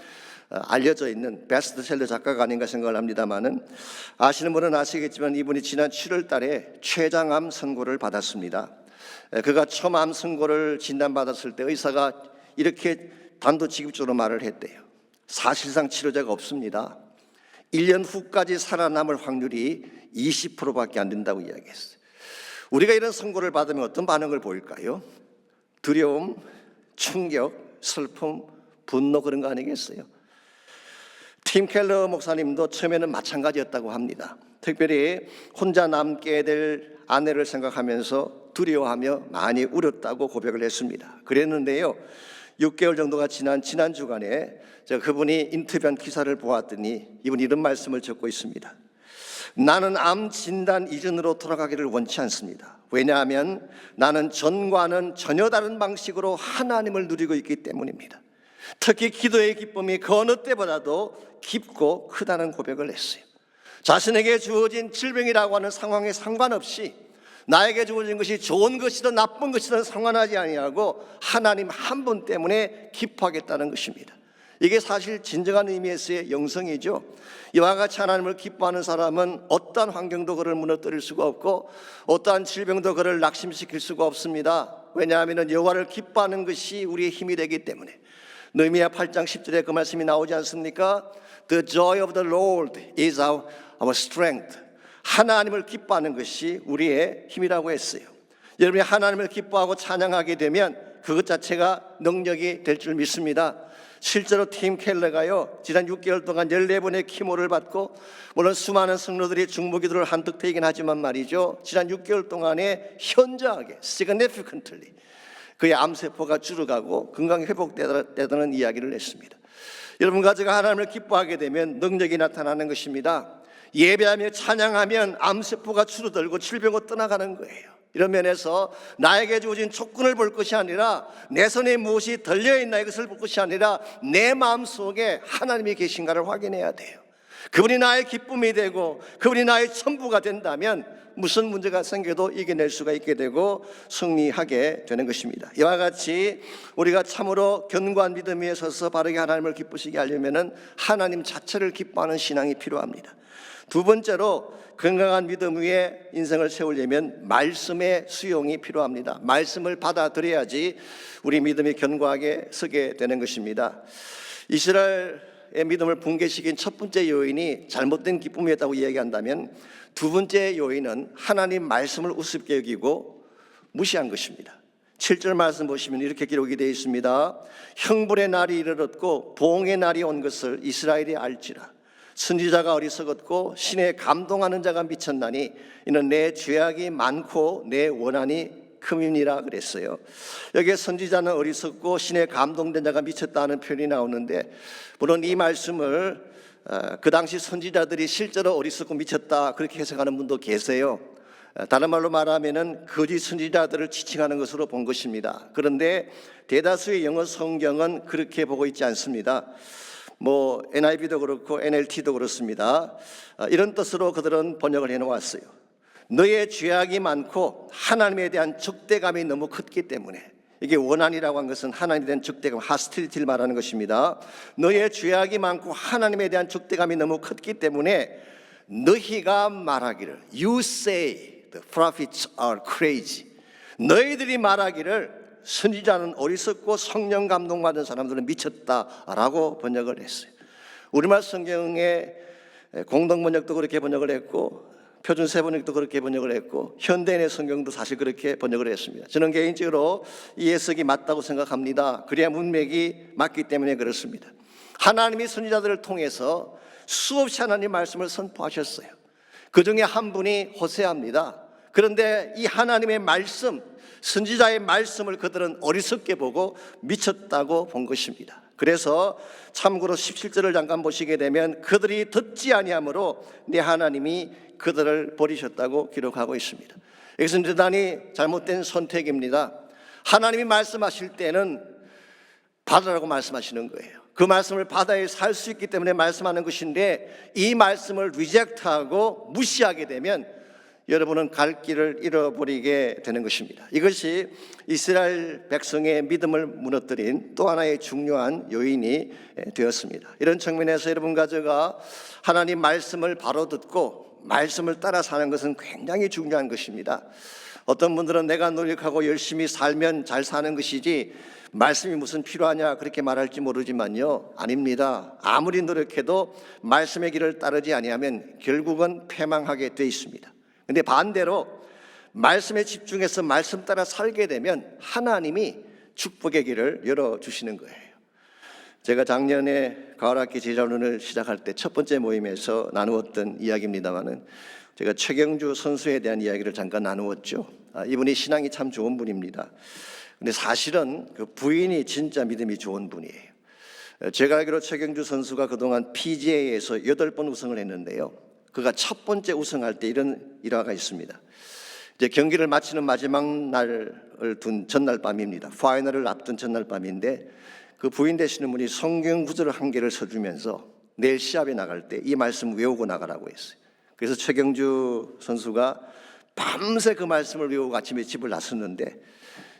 알려져 있는 베스트셀러 작가가 아닌가 생각을 합니다만은, 아시는 분은 아시겠지만 이분이 지난 7월 달에 췌장암 선고를 받았습니다. 그가 처음 암 선고를 진단받았을 때 의사가 이렇게 단도직입적으로 말을 했대요. 사실상 치료제가 없습니다. 1년 후까지 살아남을 확률이 20%밖에 안 된다고 이야기했어요. 우리가 이런 선고를 받으면 어떤 반응을 보일까요? 두려움, 충격, 슬픔, 분노, 그런 거 아니겠어요? 팀 켈러 목사님도 처음에는 마찬가지였다고 합니다. 특별히 혼자 남게 될 아내를 생각하면서 두려워하며 많이 울었다고 고백을 했습니다. 그랬는데요, 6개월 정도가 지난 주간에 제가 그분이 인터뷰한 기사를 보았더니 이분이 이런 말씀을 적고 있습니다. 나는 암 진단 이전으로 돌아가기를 원치 않습니다. 왜냐하면 나는 전과는 전혀 다른 방식으로 하나님을 누리고 있기 때문입니다. 특히 기도의 기쁨이 그 어느 때보다도 깊고 크다는 고백을 했어요. 자신에게 주어진 질병이라고 하는 상황에 상관없이 나에게 주어진 것이 좋은 것이든 나쁜 것이든 상관하지 아니하고 하나님 한 분 때문에 기뻐하겠다는 것입니다. 이게 사실 진정한 의미에서의 영성이죠. 이와 같이 하나님을 기뻐하는 사람은 어떠한 환경도 그를 무너뜨릴 수가 없고 어떠한 질병도 그를 낙심시킬 수가 없습니다. 왜냐하면 여호와를 기뻐하는 것이 우리의 힘이 되기 때문에. 느헤미야 8장 10절에 그 말씀이 나오지 않습니까? The joy of the Lord is our strength. 하나님을 기뻐하는 것이 우리의 힘이라고 했어요. 여러분이 하나님을 기뻐하고 찬양하게 되면 그것 자체가 능력이 될 줄 믿습니다. 실제로 팀 켈러가요, 지난 6개월 동안 14번의 키모를 받고, 물론 수많은 성도들이 중보기도를 한뜩되긴 하지만 말이죠, 지난 6개월 동안에 현저하게 significantly 그의 암세포가 줄어가고 건강이 회복되다는 이야기를 했습니다. 여러분과 제가 하나님을 기뻐하게 되면 능력이 나타나는 것입니다. 예배하며 찬양하면 암세포가 줄어들고 질병은 떠나가는 거예요. 이런 면에서 나에게 주어진 조건을 볼 것이 아니라 내 손에 무엇이 들려있나 이것을 볼 것이 아니라 내 마음속에 하나님이 계신가를 확인해야 돼요. 그분이 나의 기쁨이 되고 그분이 나의 전부가 된다면 무슨 문제가 생겨도 이겨낼 수가 있게 되고 승리하게 되는 것입니다. 이와 같이 우리가 참으로 견고한 믿음 위에 서서 바르게 하나님을 기쁘시게 하려면 하나님 자체를 기뻐하는 신앙이 필요합니다. 두 번째로 건강한 믿음 위에 인생을 세우려면 말씀의 수용이 필요합니다. 말씀을 받아들여야지 우리 믿음이 견고하게 서게 되는 것입니다. 이스라엘의 믿음을 붕괴시킨 첫 번째 요인이 잘못된 기쁨이었다고 이야기한다면, 두 번째 요인은 하나님 말씀을 우습게 여기고 무시한 것입니다. 7절 말씀 보시면 이렇게 기록이 되어 있습니다. 형벌의 날이 이르렀고 보응의 날이 온 것을 이스라엘이 알지라. 선지자가 어리석었고 신에 감동하는 자가 미쳤나니 이는 내 죄악이 많고 내 원한이 큼이니라 그랬어요. 여기에 선지자는 어리석고 신에 감동된 자가 미쳤다는 표현이 나오는데, 물론 이 말씀을 그 당시 선지자들이 실제로 어리석고 미쳤다 그렇게 해석하는 분도 계세요. 다른 말로 말하면은 거짓 선지자들을 지칭하는 것으로 본 것입니다. 그런데 대다수의 영어 성경은 그렇게 보고 있지 않습니다. 뭐 NIV도 그렇고 NLT도 그렇습니다. 이런 뜻으로 그들은 번역을 해놓았어요. 너의 죄악이 많고 하나님에 대한 적대감이 너무 컸기 때문에, 이게 원한이라고 한 것은 하나님에 대한 적대감, 하스틸티를 말하는 것입니다. 너의 죄악이 많고 하나님에 대한 적대감이 너무 컸기 때문에 너희가 말하기를, You say the prophets are crazy. 너희들이 말하기를 선지자는 어리석고 성령 감동받은 사람들은 미쳤다라고 번역을 했어요. 우리말 성경의 공동번역도 그렇게 번역을 했고 표준 세번역도 그렇게 번역을 했고 현대인의 성경도 사실 그렇게 번역을 했습니다. 저는 개인적으로 이 해석이 맞다고 생각합니다. 그래야 문맥이 맞기 때문에 그렇습니다. 하나님이 선지자들을 통해서 수없이 하나님 말씀을 선포하셨어요. 그 중에 한 분이 호세아입니다. 그런데 이 하나님의 말씀, 선지자의 말씀을 그들은 어리석게 보고 미쳤다고 본 것입니다. 그래서 참고로 17절을 잠깐 보시게 되면 그들이 듣지 아니하므로 내 하나님이 그들을 버리셨다고 기록하고 있습니다. 이것은 대단히 잘못된 선택입니다. 하나님이 말씀하실 때는 받으라고 말씀하시는 거예요. 그 말씀을 받아야 살 수 있기 때문에 말씀하는 것인데, 이 말씀을 리젝트하고 무시하게 되면 여러분은 갈 길을 잃어버리게 되는 것입니다. 이것이 이스라엘 백성의 믿음을 무너뜨린 또 하나의 중요한 요인이 되었습니다. 이런 측면에서 여러분과 제가 하나님 말씀을 바로 듣고 말씀을 따라 사는 것은 굉장히 중요한 것입니다. 어떤 분들은 내가 노력하고 열심히 살면 잘 사는 것이지 말씀이 무슨 필요하냐 그렇게 말할지 모르지만요, 아닙니다. 아무리 노력해도 말씀의 길을 따르지 아니하면 결국은 패망하게 돼 있습니다. 근데 반대로 말씀에 집중해서 말씀 따라 살게 되면 하나님이 축복의 길을 열어주시는 거예요. 제가 작년에 가을학기 제자훈련을 시작할 때 첫 번째 모임에서 나누었던 이야기입니다만은, 제가 최경주 선수에 대한 이야기를 잠깐 나누었죠. 이분이 신앙이 참 좋은 분입니다. 근데 사실은 그 부인이 진짜 믿음이 좋은 분이에요. 제가 알기로 최경주 선수가 그동안 PGA에서 8번 우승을 했는데요, 그가 첫 번째 우승할 때 이런 일화가 있습니다. 이제 경기를 마치는 마지막 날을 둔 전날 밤입니다. 파이널을 앞둔 전날 밤인데, 그 부인 되시는 분이 성경 구절을 한 개를 써주면서 내일 시합에 나갈 때 이 말씀 외우고 나가라고 했어요. 그래서 최경주 선수가 밤새 그 말씀을 외우고 아침에 집을 나섰는데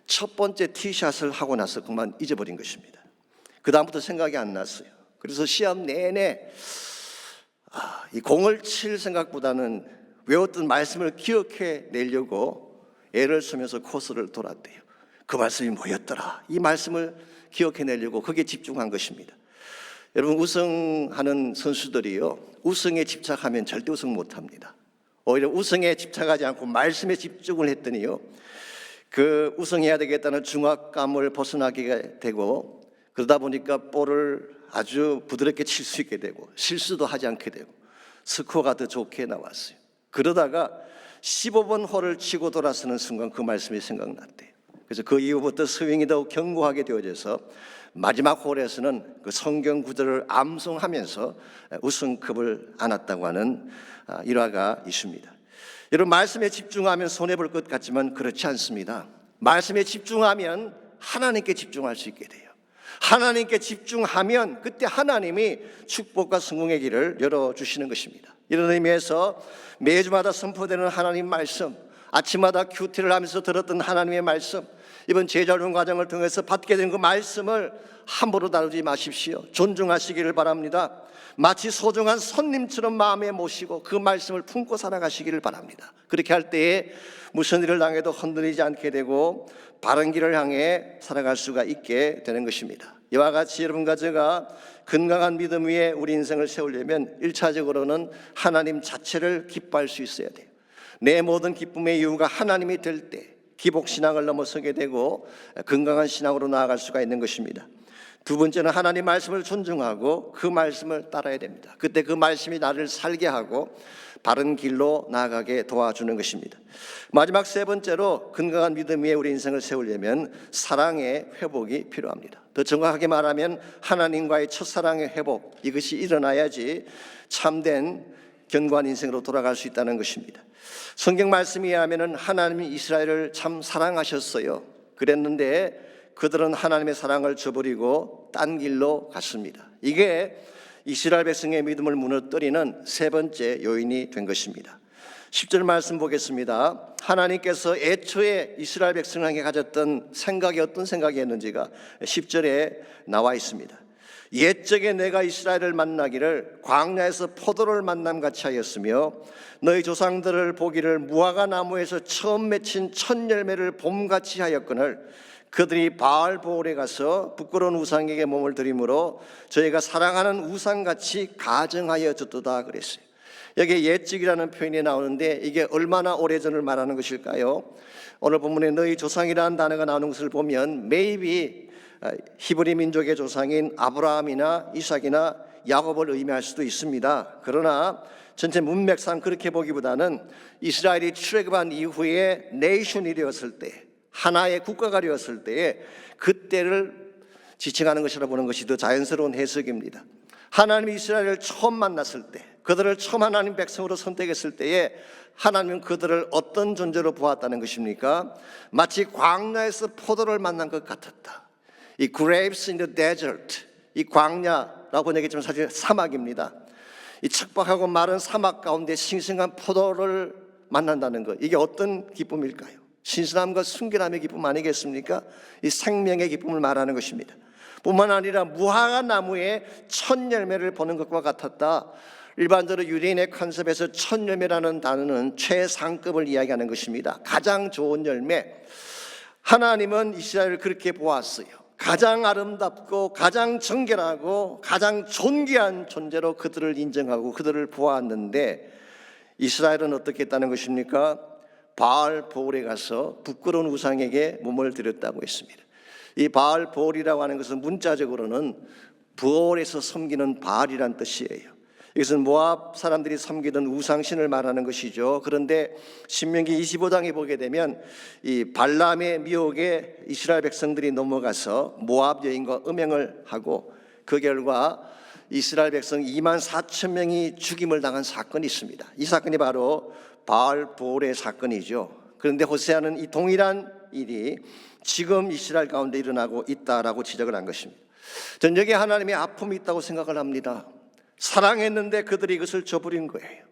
첫 번째 티샷을 하고 나서 그만 잊어버린 것입니다. 그 다음부터 생각이 안 났어요. 그래서 시합 내내 이 공을 칠 생각보다는 외웠던 말씀을 기억해 내려고 애를 쓰면서 코스를 돌았대요. 그 말씀이 뭐였더라, 이 말씀을 기억해 내려고 거기에 집중한 것입니다. 여러분, 우승하는 선수들이요, 우승에 집착하면 절대 우승 못합니다. 오히려 우승에 집착하지 않고 말씀에 집중을 했더니요, 그 우승해야 되겠다는 중압감을 벗어나게 되고, 그러다 보니까 볼을 아주 부드럽게 칠 수 있게 되고 실수도 하지 않게 되고 스코어가 더 좋게 나왔어요. 그러다가 15번 홀을 치고 돌아서는 순간 그 말씀이 생각났대요. 그래서 그 이후부터 스윙이 더욱 견고하게 되어져서 마지막 홀에서는 그 성경 구절을 암송하면서 우승컵을 안았다고 하는 일화가 있습니다. 여러분, 말씀에 집중하면 손해볼 것 같지만 그렇지 않습니다. 말씀에 집중하면 하나님께 집중할 수 있게 돼요. 하나님께 집중하면 그때 하나님이 축복과 성공의 길을 열어주시는 것입니다. 이런 의미에서 매주마다 선포되는 하나님 말씀, 아침마다 큐티를 하면서 들었던 하나님의 말씀, 이번 제자훈련 과정을 통해서 받게 된 그 말씀을 함부로 다루지 마십시오. 존중하시기를 바랍니다. 마치 소중한 손님처럼 마음에 모시고 그 말씀을 품고 살아가시기를 바랍니다. 그렇게 할 때에 무슨 일을 당해도 흔들리지 않게 되고 바른 길을 향해 살아갈 수가 있게 되는 것입니다. 이와 같이 여러분과 제가 건강한 믿음 위에 우리 인생을 세우려면 1차적으로는 하나님 자체를 기뻐할 수 있어야 돼요. 내 모든 기쁨의 이유가 하나님이 될 때, 기복 신앙을 넘어서게 되고 건강한 신앙으로 나아갈 수가 있는 것입니다. 두 번째는 하나님 말씀을 존중하고 그 말씀을 따라야 됩니다. 그때 그 말씀이 나를 살게 하고 바른 길로 나아가게 도와주는 것입니다. 마지막 세 번째로 건강한 믿음 위에 우리 인생을 세우려면 사랑의 회복이 필요합니다. 더 정확하게 말하면 하나님과의 첫사랑의 회복, 이것이 일어나야지 참된 견고한 인생으로 돌아갈 수 있다는 것입니다. 성경 말씀에 의하면 하나님이 이스라엘을 참 사랑하셨어요. 그랬는데 그들은 하나님의 사랑을 저버리고 딴 길로 갔습니다. 이게 이스라엘 백성의 믿음을 무너뜨리는 세 번째 요인이 된 것입니다. 10절 말씀 보겠습니다. 하나님께서 애초에 이스라엘 백성에게 가졌던 생각이 어떤 생각이었는지가 10절에 나와 있습니다. 옛적에 내가 이스라엘을 만나기를 광야에서 포도를 만남같이 하였으며 너희 조상들을 보기를 무화과 나무에서 처음 맺힌 첫 열매를 봄같이 하였거늘 그들이 바알보올에 가서 부끄러운 우상에게 몸을 들이므로 저희가 사랑하는 우상같이 가정하여 졌도다 그랬어요. 여기에 옛적이라는 표현이 나오는데 이게 얼마나 오래전을 말하는 것일까요? 오늘 본문에 너희 조상이라는 단어가 나오는 것을 보면 maybe 히브리 민족의 조상인 아브라함이나 이삭이나 야곱을 의미할 수도 있습니다. 그러나 전체 문맥상 그렇게 보기보다는 이스라엘이 출애굽한 이후에 네이션이 되었을 때, 하나의 국가가 되었을 때에 그때를 지칭하는 것이라 보는 것이 더 자연스러운 해석입니다. 하나님이 이스라엘을 처음 만났을 때, 그들을 처음 하나님 백성으로 선택했을 때에 하나님은 그들을 어떤 존재로 보았다는 것입니까? 마치 광야에서 포도를 만난 것 같았다. 이 grapes in the desert, 이 광야라고 얘기했지만 사실 사막입니다. 이 척박하고 마른 사막 가운데 싱싱한 포도를 만난다는 것, 이게 어떤 기쁨일까요? 신선함과 순결함의 기쁨 아니겠습니까? 이 생명의 기쁨을 말하는 것입니다. 뿐만 아니라 무화과 나무의 첫 열매를 보는 것과 같았다. 일반적으로 유대인의 컨셉에서 첫 열매라는 단어는 최상급을 이야기하는 것입니다. 가장 좋은 열매. 하나님은 이스라엘을 그렇게 보았어요. 가장 아름답고 가장 정결하고 가장 존귀한 존재로 그들을 인정하고 그들을 보았는데 이스라엘은 어떻게 했다는 것입니까? 바알보올에 가서 부끄러운 우상에게 몸을 들였다고 했습니다. 이 바알보올이라고 하는 것은 문자적으로는 부올에서 섬기는 바알이란 뜻이에요. 이것은 모압 사람들이 섬기던 우상신을 말하는 것이죠. 그런데 신명기 25장에 보게 되면 이 발람의 미혹에 이스라엘 백성들이 넘어가서 모압 여인과 음행을 하고 그 결과 이스라엘 백성 24,000명이 죽임을 당한 사건이 있습니다. 이 사건이 바로 바알보올의 사건이죠. 그런데 호세아는 이 동일한 일이 지금 이스라엘 가운데 일어나고 있다라고 지적을 한 것입니다. 저는 여기에 하나님의 아픔이 있다고 생각을 합니다. 사랑했는데 그들이 이것을 저버린 거예요.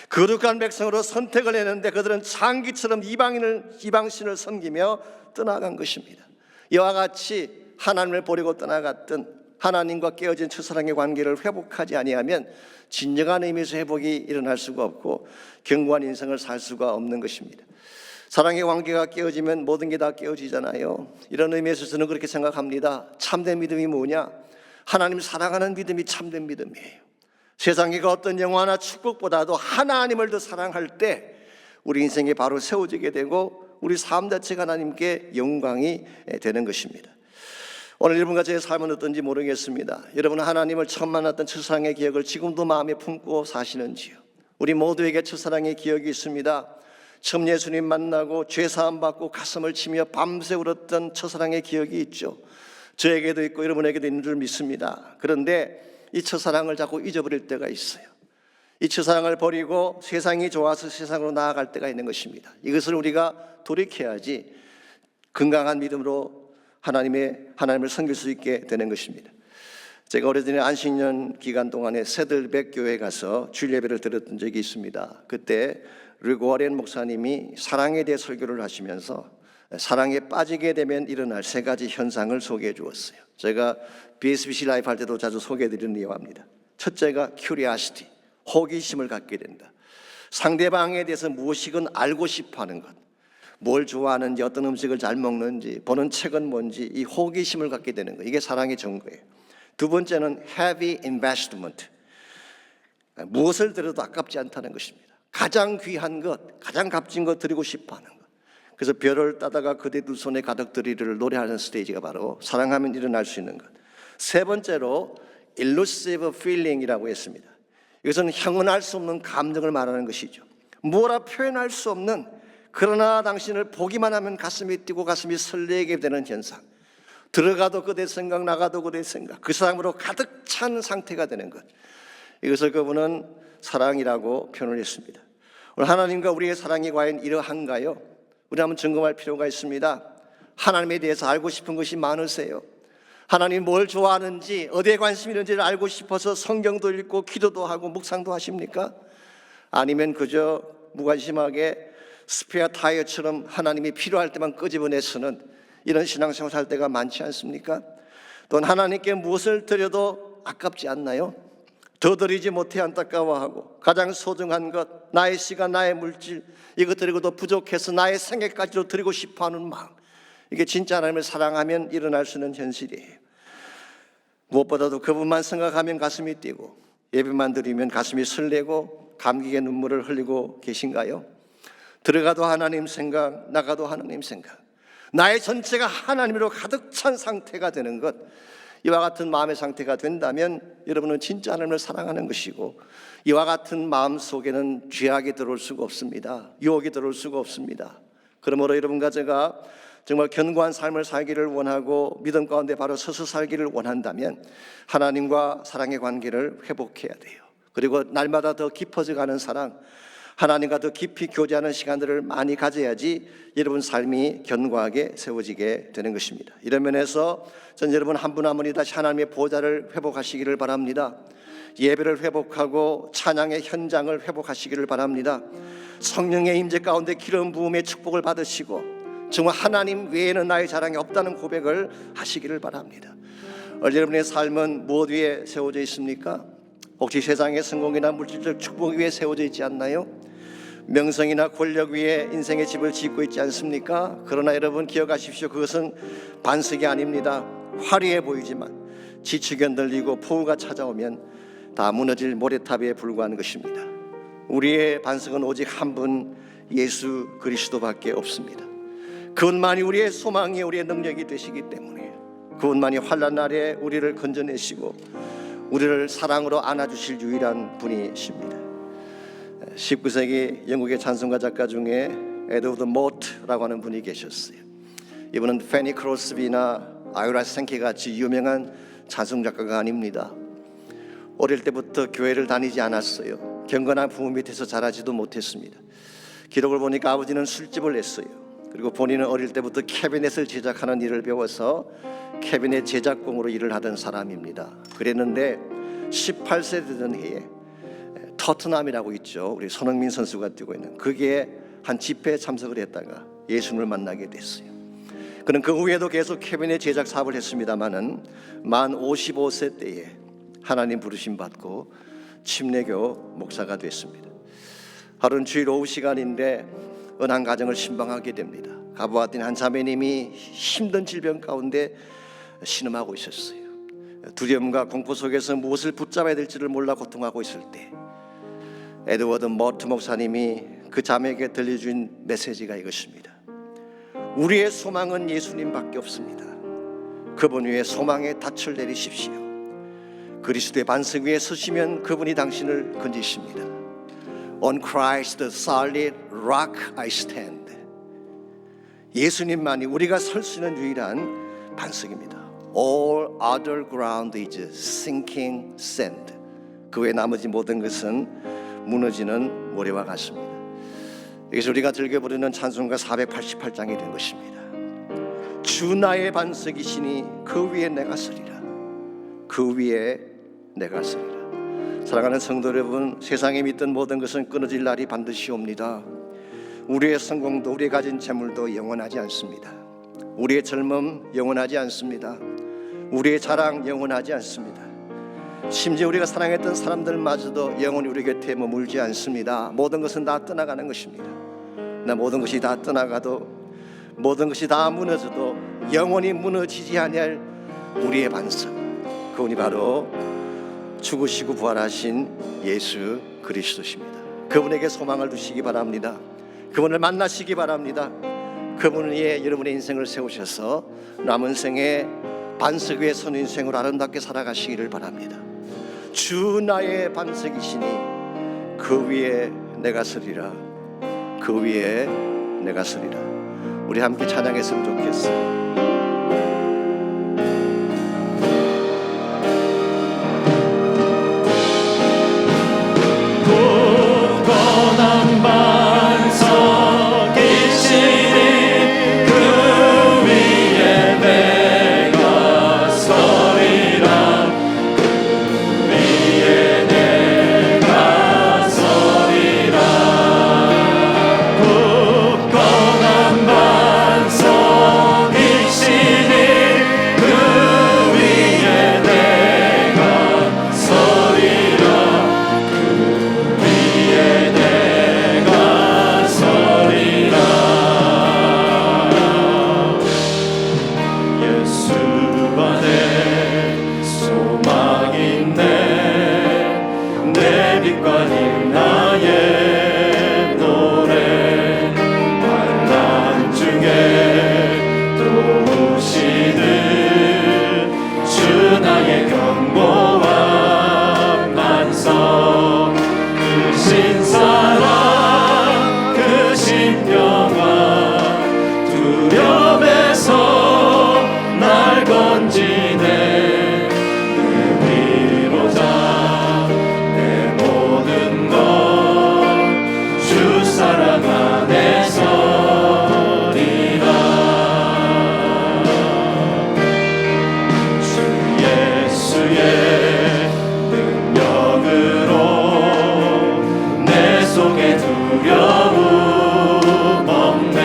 거룩한 백성으로 선택을 했는데 그들은 창기처럼 이방신을 섬기며 떠나간 것입니다. 이와 같이 하나님을 버리고 떠나갔던 하나님과 깨어진 첫사랑의 관계를 회복하지 아니하면 진정한 의미에서 회복이 일어날 수가 없고 견고한 인생을 살 수가 없는 것입니다. 사랑의 관계가 깨어지면 모든 게 다 깨어지잖아요. 이런 의미에서 저는 그렇게 생각합니다. 참된 믿음이 뭐냐? 하나님 사랑하는 믿음이 참된 믿음이에요. 세상의 어떤 영화나 축복보다도 하나님을 더 사랑할 때 우리 인생이 바로 세워지게 되고 우리 삶 자체가 하나님께 영광이 되는 것입니다. 오늘 여러분과 제 삶은 어떤지 모르겠습니다. 여러분은 하나님을 처음 만났던 첫사랑의 기억을 지금도 마음에 품고 사시는지요? 우리 모두에게 첫사랑의 기억이 있습니다. 처음 예수님 만나고 죄사함 받고 가슴을 치며 밤새 울었던 첫사랑의 기억이 있죠. 저에게도 있고 여러분에게도 있는 줄 믿습니다. 그런데 이 첫사랑을 자꾸 잊어버릴 때가 있어요. 이 첫사랑을 버리고 세상이 좋아서 세상으로 나아갈 때가 있는 것입니다. 이것을 우리가 돌이켜야지 건강한 믿음으로 하나님을 섬길 수 있게 되는 것입니다. 제가 오래전에 안식년 기간 동안에 세들백 교회에 가서 주일 예배를 드렸던 적이 있습니다. 그때 르고아렌 목사님이 사랑에 대해 설교를 하시면서 사랑에 빠지게 되면 일어날 세 가지 현상을 소개해 주었어요. 제가 BSBC 라이브 할 때도 자주 소개해 드리는 내용입니다. 첫째가 curiosity, 호기심을 갖게 된다. 상대방에 대해서 무엇이건 알고 싶어 하는 것, 뭘 좋아하는지, 어떤 음식을 잘 먹는지, 보는 책은 뭔지, 이 호기심을 갖게 되는 것, 이게 사랑의 전거예요. 두 번째는 heavy investment, 무엇을 들여도 아깝지 않다는 것입니다. 가장 귀한 것, 가장 값진 것 드리고 싶어 하는 것. 그래서 별을 따다가 그대 두 손에 가득 들이를 노래하는 스테이지가 바로 사랑하면 일어날 수 있는 것. 세 번째로 elusive feeling이라고 했습니다. 이것은 형언할 수 없는 감정을 말하는 것이죠. 뭐라 표현할 수 없는, 그러나 당신을 보기만 하면 가슴이 뛰고 가슴이 설레게 되는 현상. 들어가도 그대 생각, 나가도 그대 생각, 그 사람으로 가득 찬 상태가 되는 것. 이것을 그분은 사랑이라고 표현을 했습니다. 오늘 하나님과 우리의 사랑이 과연 이러한가요? 우리 한번 점검할 필요가 있습니다. 하나님에 대해서 알고 싶은 것이 많으세요? 하나님 뭘 좋아하는지, 어디에 관심이 있는지를 알고 싶어서 성경도 읽고 기도도 하고 묵상도 하십니까? 아니면 그저 무관심하게 스페어 타이어처럼 하나님이 필요할 때만 끄집어내 쓰는 이런 신앙생활 살 때가 많지 않습니까? 또는 하나님께 무엇을 드려도 아깝지 않나요? 더 드리지 못해 안타까워하고 가장 소중한 것, 나의 시간, 나의 물질, 이것 드리고도 부족해서 나의 생애까지도 드리고 싶어하는 마음, 이게 진짜 하나님을 사랑하면 일어날 수 있는 현실이에요. 무엇보다도 그분만 생각하면 가슴이 뛰고 예배만 드리면 가슴이 설레고 감격의 눈물을 흘리고 계신가요? 들어가도 하나님 생각, 나가도 하나님 생각, 나의 전체가 하나님으로 가득 찬 상태가 되는 것, 이와 같은 마음의 상태가 된다면 여러분은 진짜 하나님을 사랑하는 것이고, 이와 같은 마음 속에는 죄악이 들어올 수가 없습니다. 유혹이 들어올 수가 없습니다. 그러므로 여러분과 제가 정말 견고한 삶을 살기를 원하고 믿음 가운데 바로 서서 살기를 원한다면 하나님과 사랑의 관계를 회복해야 돼요. 그리고 날마다 더 깊어져가는 사랑, 하나님과 더 깊이 교제하는 시간들을 많이 가져야지 여러분 삶이 견고하게 세워지게 되는 것입니다. 이런 면에서 전 여러분 한 분 한 분이 다시 하나님의 보좌를 회복하시기를 바랍니다. 예배를 회복하고 찬양의 현장을 회복하시기를 바랍니다. 성령의 임재 가운데 기름 부음의 축복을 받으시고 정말 하나님 외에는 나의 자랑이 없다는 고백을 하시기를 바랍니다. 여러분의 삶은 무엇 위에 세워져 있습니까? 혹시 세상의 성공이나 물질적 축복 위에 세워져 있지 않나요? 명성이나 권력 위에 인생의 집을 짓고 있지 않습니까? 그러나 여러분 기억하십시오. 그것은 반석이 아닙니다. 화려해 보이지만 지치게 흔들리고 폭우가 찾아오면 다 무너질 모래탑에 불과한 것입니다. 우리의 반석은 오직 한 분, 예수 그리스도밖에 없습니다. 그분만이 우리의 소망이, 우리의 능력이 되시기 때문에 그분만이 환난 날에 우리를 건져내시고 우리를 사랑으로 안아주실 유일한 분이십니다. 19세기 영국의 찬송가 작가 중에 에드워드 모트라고 하는 분이 계셨어요. 이분은 페니 크로스비나 아유라 생케 같이 유명한 찬송 작가가 아닙니다. 어릴 때부터 교회를 다니지 않았어요. 경건한 부모 밑에서 자라지도 못했습니다. 기록을 보니까 아버지는 술집을 냈어요. 그리고 본인은 어릴 때부터 캐비넷을 제작하는 일을 배워서 캐비넷 제작공으로 일을 하던 사람입니다. 그랬는데 18세 되던 해에 터트넘이라고 있죠. 우리 손흥민 선수가 뛰고 있는 거기에 한 집회에 참석을 했다가 예수님을 만나게 됐어요. 그는 그 후에도 계속 캐비넷 제작 사업을 했습니다마는 만 55세 때에 하나님 부르심 받고 침례교 목사가 됐습니다. 하루는 주일 오후 시간인데 어느 한 가정을 신방하게 됩니다. 가보았더니 한 자매님이 힘든 질병 가운데 신음하고 있었어요. 두려움과 공포 속에서 무엇을 붙잡아야 될지를 몰라 고통하고 있을 때 에드워드 모트 목사님이 그 자매에게 들려준 메시지가 이것입니다. 우리의 소망은 예수님밖에 없습니다. 그분 위에 소망의 닻을 내리십시오. 그리스도의 반석 위에 서시면 그분이 당신을 건지십니다. On Christ the solid rock I stand. 예수님만이 우리가 설 수 있는 유일한 반석입니다. All other ground is sinking sand. 그 외 나머지 모든 것은 무너지는 모래와 같습니다. 여기서 우리가 즐겨 부르는 찬송가 488장이 된 것입니다. 주 나의 반석이시니 그 위에 내가 서리라. 그 위에 내가 서리라. 사랑하는 성도 여러분, 세상에 믿던 모든 것은 끊어질 날이 반드시 옵니다. 우리의 성공도 우리가 가진 재물도 영원하지 않습니다. 우리의 젊음 영원하지 않습니다. 우리의 자랑 영원하지 않습니다. 심지어 우리가 사랑했던 사람들마저도 영원히 우리 곁에 머물지 않습니다. 모든 것은 다 떠나가는 것입니다. 나 모든 것이 다 떠나가도, 모든 것이 다 무너져도 영원히 무너지지 아니할 우리의 반석, 그분이 바로 죽으시고 부활하신 예수 그리스도십니다. 그분에게 소망을 두시기 바랍니다. 그분을 만나시기 바랍니다. 그분 위에 여러분의 인생을 세우셔서 남은 생에 반석 위에 선 인생으로 아름답게 살아가시기를 바랍니다. 주 나의 반석이시니 그 위에 내가 서리라. 그 위에 내가 서리라. 우리 함께 찬양했으면 좋겠어요. 굳건한 반석이시니 그 위에 내가 서리라. 그 위에 내가 서리라. 굳건한 반석이시니 그 위에 내가 서리라. 예수 안에 소망 있네. 내 빛과 힘 나의 노래. 환난 중에 도우시는 주 나의 견고한 반석. 그 신사랑 그 신평화 두려움에서 날 건지네. 내 위로자 내 모든 것 주 사랑 안에 서리라. 주 예수의 능력으로 내 속에 두려움 없네.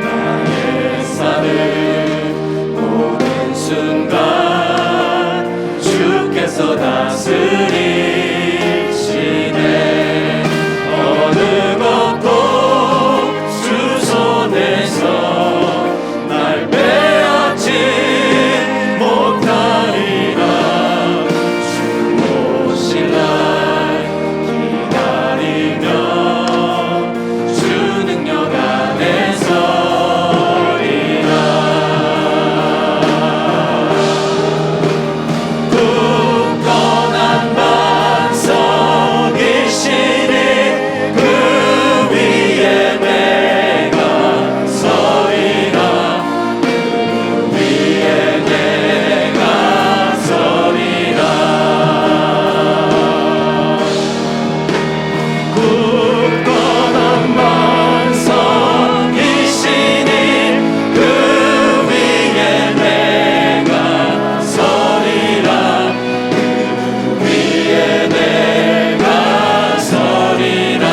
나의 삶을 모든 순간 주께서 다스리시네. 어느 것도 주 손에서 날 빼앗지 못하리라. 주 오실 날 기다리며 주 능력 안에 서리라. 굳건한 반석이시니 그 위에 내가 서리라. 그 위에 내가 서리라. 굳건한 반석이시니 그 위에 내가 서리라. 그 위에 내가 서리라.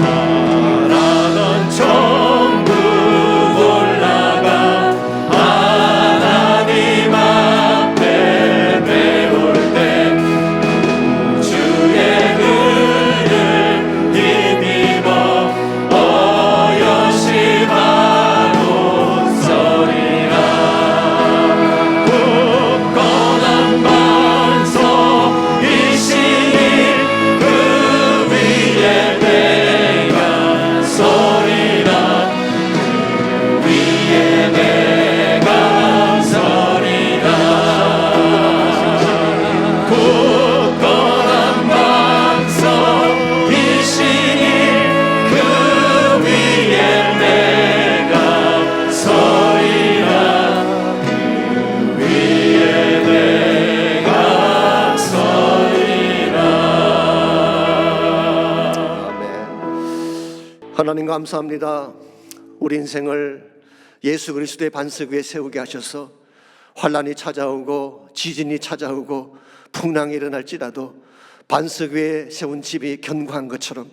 바라던 천국 올라가 하나님 앞에 배울 때 주의 은을 힘입어 어여심하고 서리라. 굳건한 반석이시니 그 위에 내가 서리라. 그 위에 내가 서리라. 굳건한 반석이시니 그 위에 내가 서리라. 그 위에 내가 서리라. 아멘. 하나님 감사합니다. 우리 인생을 예수 그리스도의 반석 위에 세우게 하셔서 환난이 찾아오고 지진이 찾아오고 풍랑이 일어날지라도 반석 위에 세운 집이 견고한 것처럼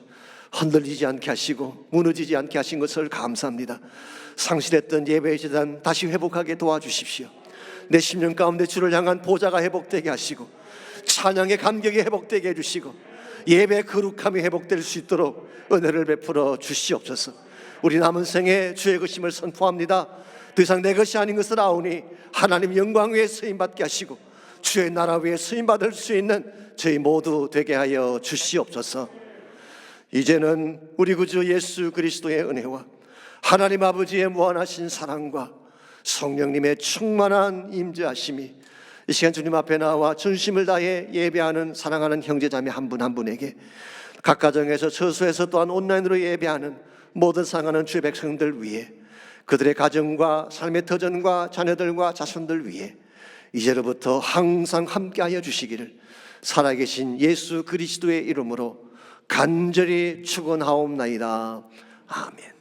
흔들리지 않게 하시고 무너지지 않게 하신 것을 감사합니다. 상실했던 예배의 재단 다시 회복하게 도와주십시오. 내 심령 가운데 주를 향한 보좌가 회복되게 하시고 찬양의 감격이 회복되게 해주시고 예배의 거룩함이 회복될 수 있도록 은혜를 베풀어 주시옵소서. 우리 남은 생에 주의 것임을 선포합니다. 더 이상 내 것이 아닌 것을 아오니 하나님 영광 위에 쓰임받게 하시고 주의 나라 위에 쓰임받을 수 있는 저희 모두 되게 하여 주시옵소서. 이제는 우리 구주 예수 그리스도의 은혜와 하나님 아버지의 무한하신 사랑과 성령님의 충만한 임재하심이 이 시간 주님 앞에 나와 전심을 다해 예배하는 사랑하는 형제자매 한 분 한 분에게 각 가정에서 처소에서 또한 온라인으로 예배하는 모든 사랑하는 주의 백성들 위해 그들의 가정과 삶의 터전과 자녀들과 자손들 위해 이제로부터 항상 함께하여 주시기를 살아계신 예수 그리스도의 이름으로 간절히 축원하옵나이다. 아멘.